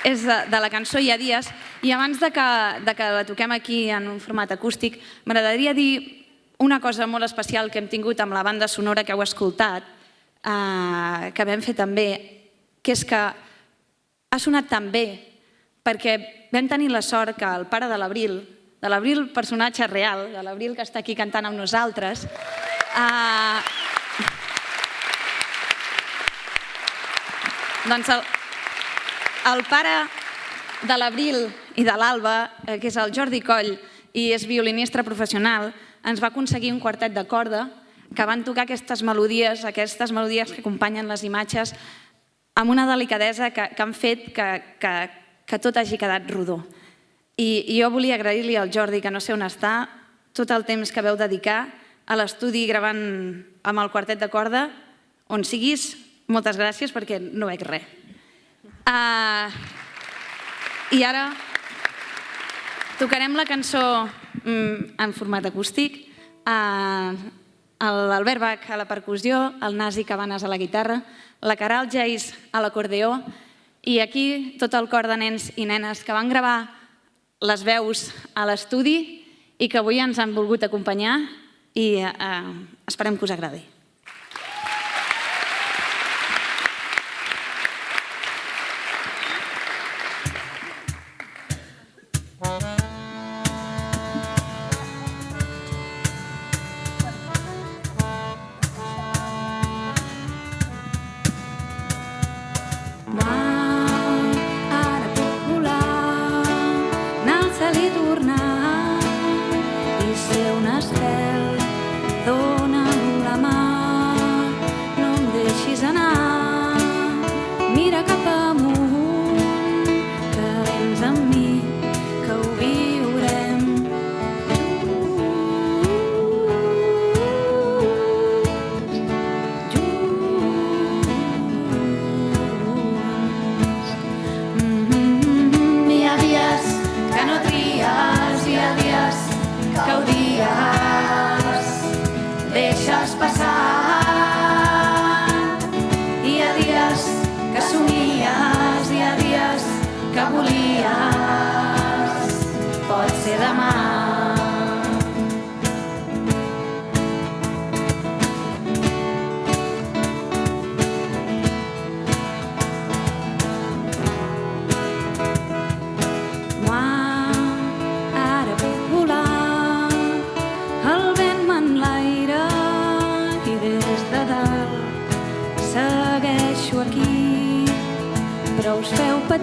és de la cançó Hi ha dies, i abans de que la toquem aquí en un format acústic, m'agradaria dir una cosa molt especial que hem tingut amb la banda sonora que heu escoltat, que vam fer també, que és que ha sonat tan bé perquè vam tenir la sort que el pare de l'Abril, personatge real, de l'Abril que està aquí cantant amb nosaltres, doncs el pare de l'Abril i de l'Alba, que és el Jordi Coll i és violinista professional, ens va aconseguir un quartet de corda que van tocar aquestes melodies que acompanyen les imatges amb una delicadesa que han fet que tot hagi quedat rodó. I jo volia agrair-li al Jordi, que no sé on està, tot el temps que veu dedicar a l'estudi gravant amb el quartet de corda. On siguis, moltes gràcies perquè no veig res. I ara tocarem la cançó en format acústic, l'Albert Bach a la percussió, el Nasi Cabanes a la guitarra, la Caral Geis a l'acordeó i aquí tot el cor de nens i nenes que van gravar les veus a l'estudi i que avui ens han volgut acompanyar i esperem que us agradi.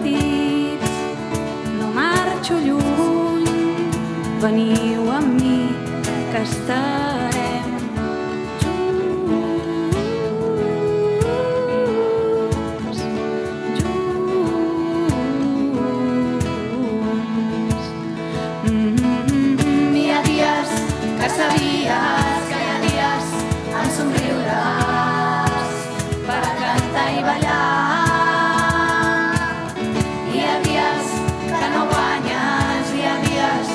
petits, no marxo lluny, veniu amb mi, que estarem junts, junts. Hi ha dies que sabies que hi ha dies en somriuràs per cantar i ballar. Hi ha dies que no guanyes, hi ha dies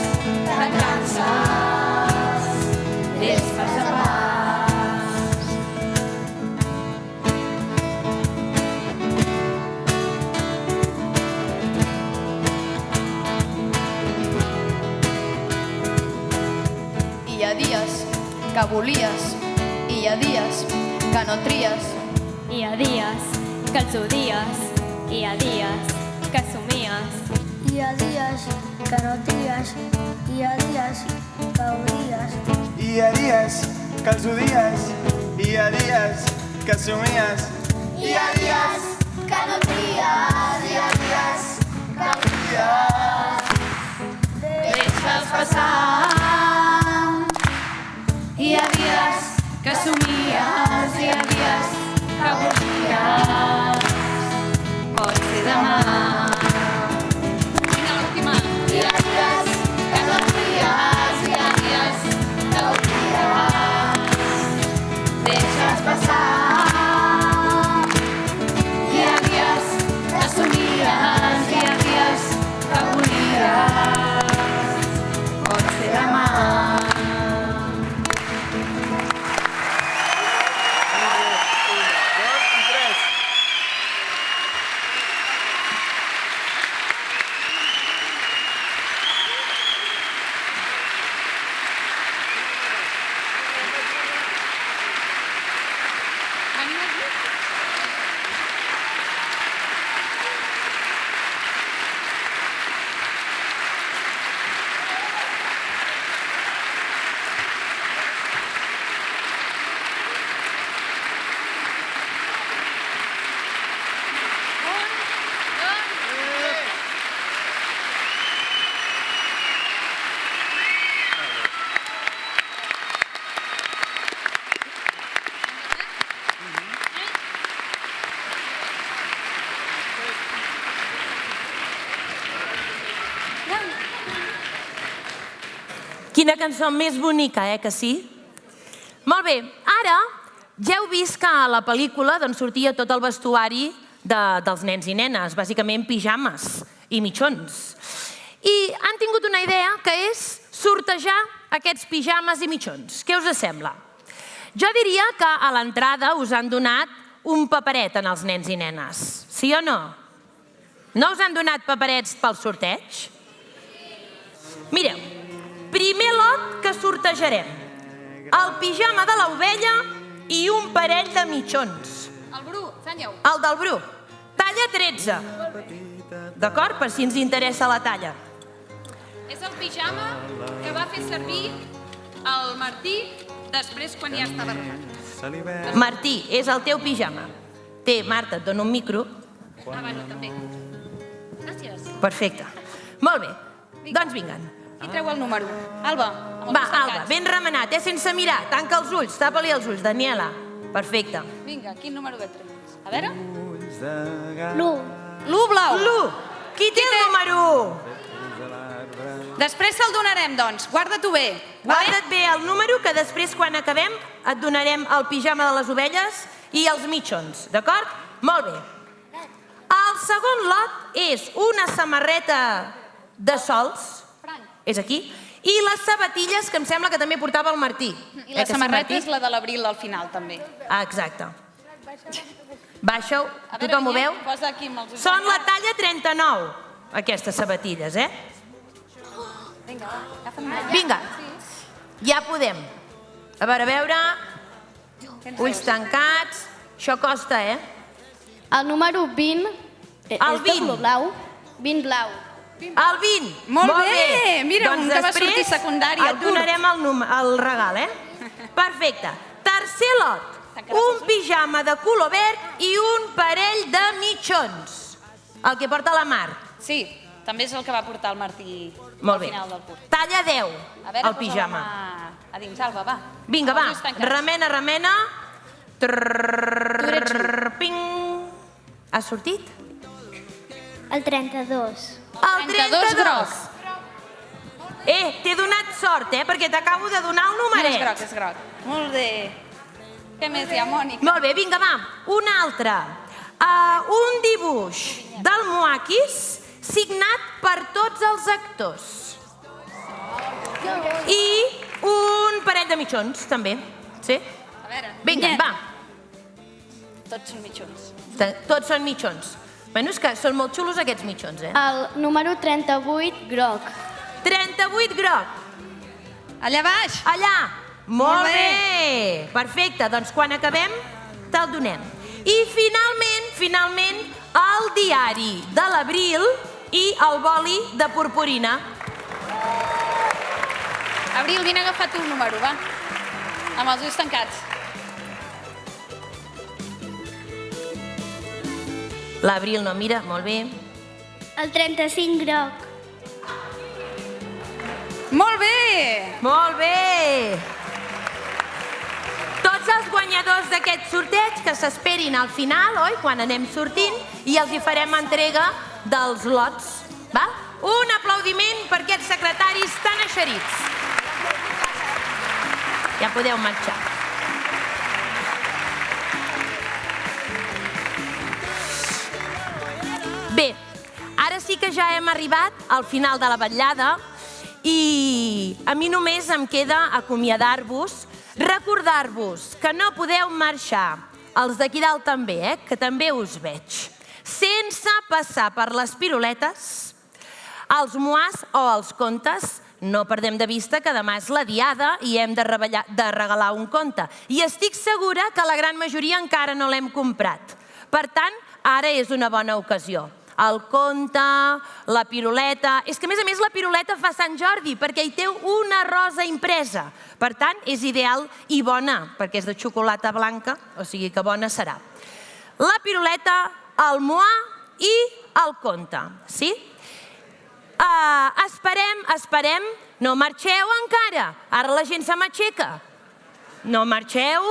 que et canses, és pas a pas. Hi ha dies que volies, hi ha dies que no tries. Hi ha dies que els odies, hi ha dies que somies. Hi ha dies que no tries, hi ha dies que odies. Hi ha dies que els odies, hi ha dies que somies. Hi ha dies que no tries, hi ha dies que odies. Deixa'ls passar. Hi ha dies que somies, hi ha dies que volies. Pot ser demà. Quina l'última? Hi ha dies que no tries, hi ha dies que odies. Deixa'ls passar. Hi ha dies que somies, hi ha dies que volies. Pot ser demà. Quina cançó més bonica, que sí? Molt bé, ara ja heu vist que a la pel·lícula sortia tot el vestuari dels nens i nenes, bàsicament pijames i mitjons. I han tingut una idea que és sortejar aquests pijames i mitjons. Què us sembla? Jo diria que a l'entrada us han donat un paperet als nens i nenes. Sí o no? No us han donat paperets pel sorteig? Mireu, primer lot que sortejarem. El pijama de l'ovella i un parell de mitjons. El Bru, Sanyeu. El del Bru. Talla 13. D'acord? Per si ens interessa la talla. És el pijama que va fer servir el Martí després quan ja estava arreglat. Martí, és el teu pijama. Té, Marta, et dono un micro. Ah, bueno, també. Gràcies. Perfecte. Molt bé. Doncs vinguen. Qui treu el número? Alba. Va, Alba, ben remenat, sense mirar. Tanca els ulls, tapa-li els ulls. Daniela. Perfecte. Vinga, quin número de treus? A veure. L'1. Blau. L'1. Qui té el número 1? Després se'l donarem, doncs. Guarda-t'ho bé. Guarda't bé el número, que després, quan acabem, et donarem el pijama de les ovelles i els mitjons. D'acord? Molt bé. El segon lot és una samarreta de sols. És aquí. I les sabatilles, que em sembla que també portava el Martí. I la samarreta és la de l'Abril al final, també. Ah, exacte. Baixa-ho, tothom ho veu? Posa aquí amb els ulls. Són la talla 39, aquestes sabatilles, Vinga, va, agafa'm. Vinga, ja podem. A veure, ulls tancats. Això costa, El número 20 és de color blau. 20 blau. El 20. Molt bé. Mira, un que va sortir secundari, el et donarem el regal, Perfecte. Tercer lot. Un pijama de color verd i un parell de mitjons. El que porta la Mar. Sí, també és el que va portar el Martí Molt al bé. final del curs. Talla 10, A veure, el pijama. a dins, Alba, va. Vinga, va, Els ulls tancats. remena, remena. Ping. Ha sortit? El 32. El 32 groc. T'he donat sort, perquè t'acabo de donar el numeret. No, és groc. Molt bé. Què més hi ha, Mònica? Molt bé, vinga, va. Un altre. Un dibuix del Moakis signat per tots els actors. I un parell de mitjons, també. Sí? A veure. Vinga, va. Tots són mitjons. Tots són mitjons. Bueno, és que són molt xulos aquests mitjons, El número 38, groc. 38 groc. Allà baix. Allà. Molt bé. Perfecte. Doncs quan acabem, te'l donem. I finalment, el diari de l'Abril i el boli de purpurina. Abril, vine a agafar tu el número, va. Amb els ulls tancats. L'Abril no mira, molt bé. El 35, groc. Molt bé! Molt bé! Tots els guanyadors d'aquest sorteig que s'esperin al final, oi? Quan anem sortint, i els hi farem entrega dels lots. Val? Un aplaudiment per aquests secretaris tan eixerits. Ja podeu marxar. Bé, ara sí que ja hem arribat al final de la vetllada i a mi només em queda acomiadar-vos, recordar-vos que no podeu marxar, els d'aquí dalt també, que també us veig, sense passar per les piruletes, els moars o els contes. No perdem de vista que demà és la diada i hem de regalar un conte. I estic segura que la gran majoria encara no l'hem comprat. Per tant, ara és una bona ocasió. El conte, la piruleta... És que, a més, la piruleta fa Sant Jordi, perquè hi té una rosa impresa. Per tant, és ideal i bona, perquè és de xocolata blanca, o sigui que bona serà. La piruleta, el moar i el conte, sí? Esperem, no marxeu encara, ara la gent se m'aixeca. No marxeu?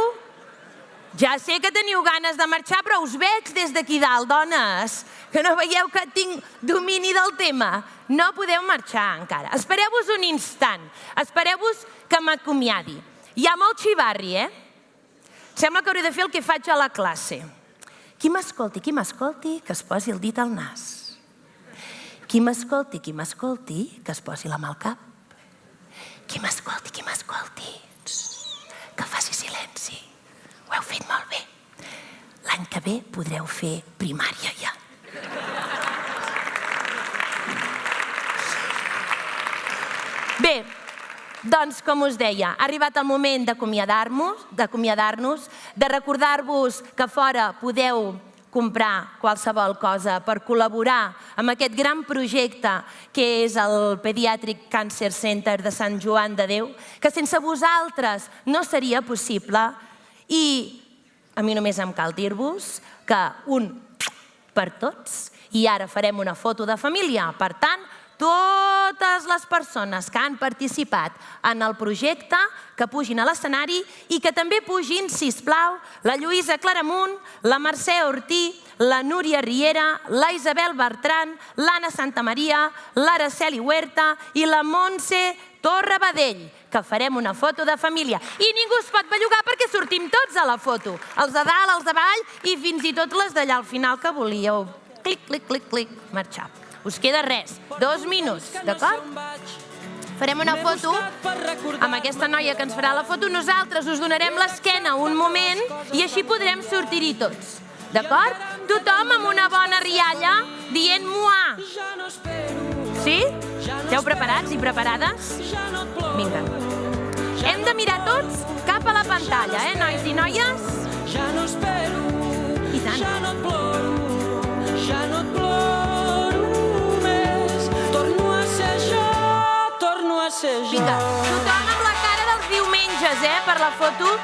Ja sé que teniu ganes de marxar, però us veig des d'aquí dalt, dones, que no veieu que tinc domini del tema. No podeu marxar encara. Espereu-vos un instant, espereu-vos que m'acomiadi. Hi ha molt xivarri, Sembla que hauré de fer el que faig a la classe. Qui m'escolti, que es posi el dit al nas. Qui m'escolti, que es posi la mà al cap. Qui m'escolti, que faci silenci. Ho heu fet molt bé. L'any que ve podreu fer primària ja. Bé, doncs, com us deia, ha arribat el moment d'acomiadar-nos, de recordar-vos que fora podeu comprar qualsevol cosa per col·laborar amb aquest gran projecte que és el Pediatric Cancer Center de Sant Joan de Déu, que sense vosaltres no seria possible. I a mi només em cal dir-vos que un per tots, i ara farem una foto de família. Per tant, totes les persones que han participat en el projecte, que pugin a l'escenari i que també pugin, sisplau, la Lluïsa Claramunt, la Mercè Ortí, la Núria Riera, la Isabel Bertran, l'Anna Santamaria, l'Araceli Huerta i la Montse Torrebadell, que farem una foto de família. I ningú es pot bellugar perquè sortim tots a la foto. Els de dalt, els de baix i fins i tot les d'allà al final que volíeu. Clic, clic, clic, clic, marxar. Us queda res, 2 minuts, d'acord? Farem una foto amb aquesta noia que ens farà la foto. Nosaltres us donarem l'esquena un moment i així podrem sortir-hi tots. D'acord? Tothom amb una bona rialla dient muà. Sí? Esteu preparats i preparades? Vinga. Hem de mirar tots cap a la pantalla, nois i noies? Ja no espero, i tant. Ja no ploro, ja no et ploro més. Torno a ser jo, torno a ser jo. Vinga, tothom amb la cara dels diumenges, per la foto.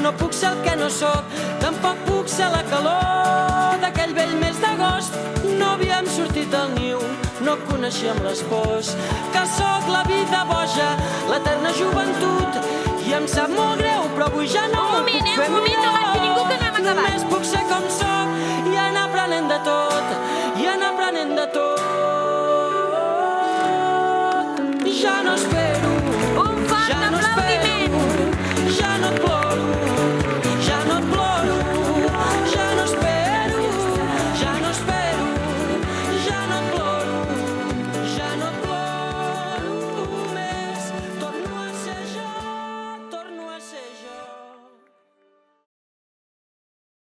no puc ser el que no sóc, tampoc puc ser la calor d'aquell vell mes d'agost. No havíem sortit al niu, no coneixíem les pors, que sóc la vida boja, l'eterna joventut, i em sap molt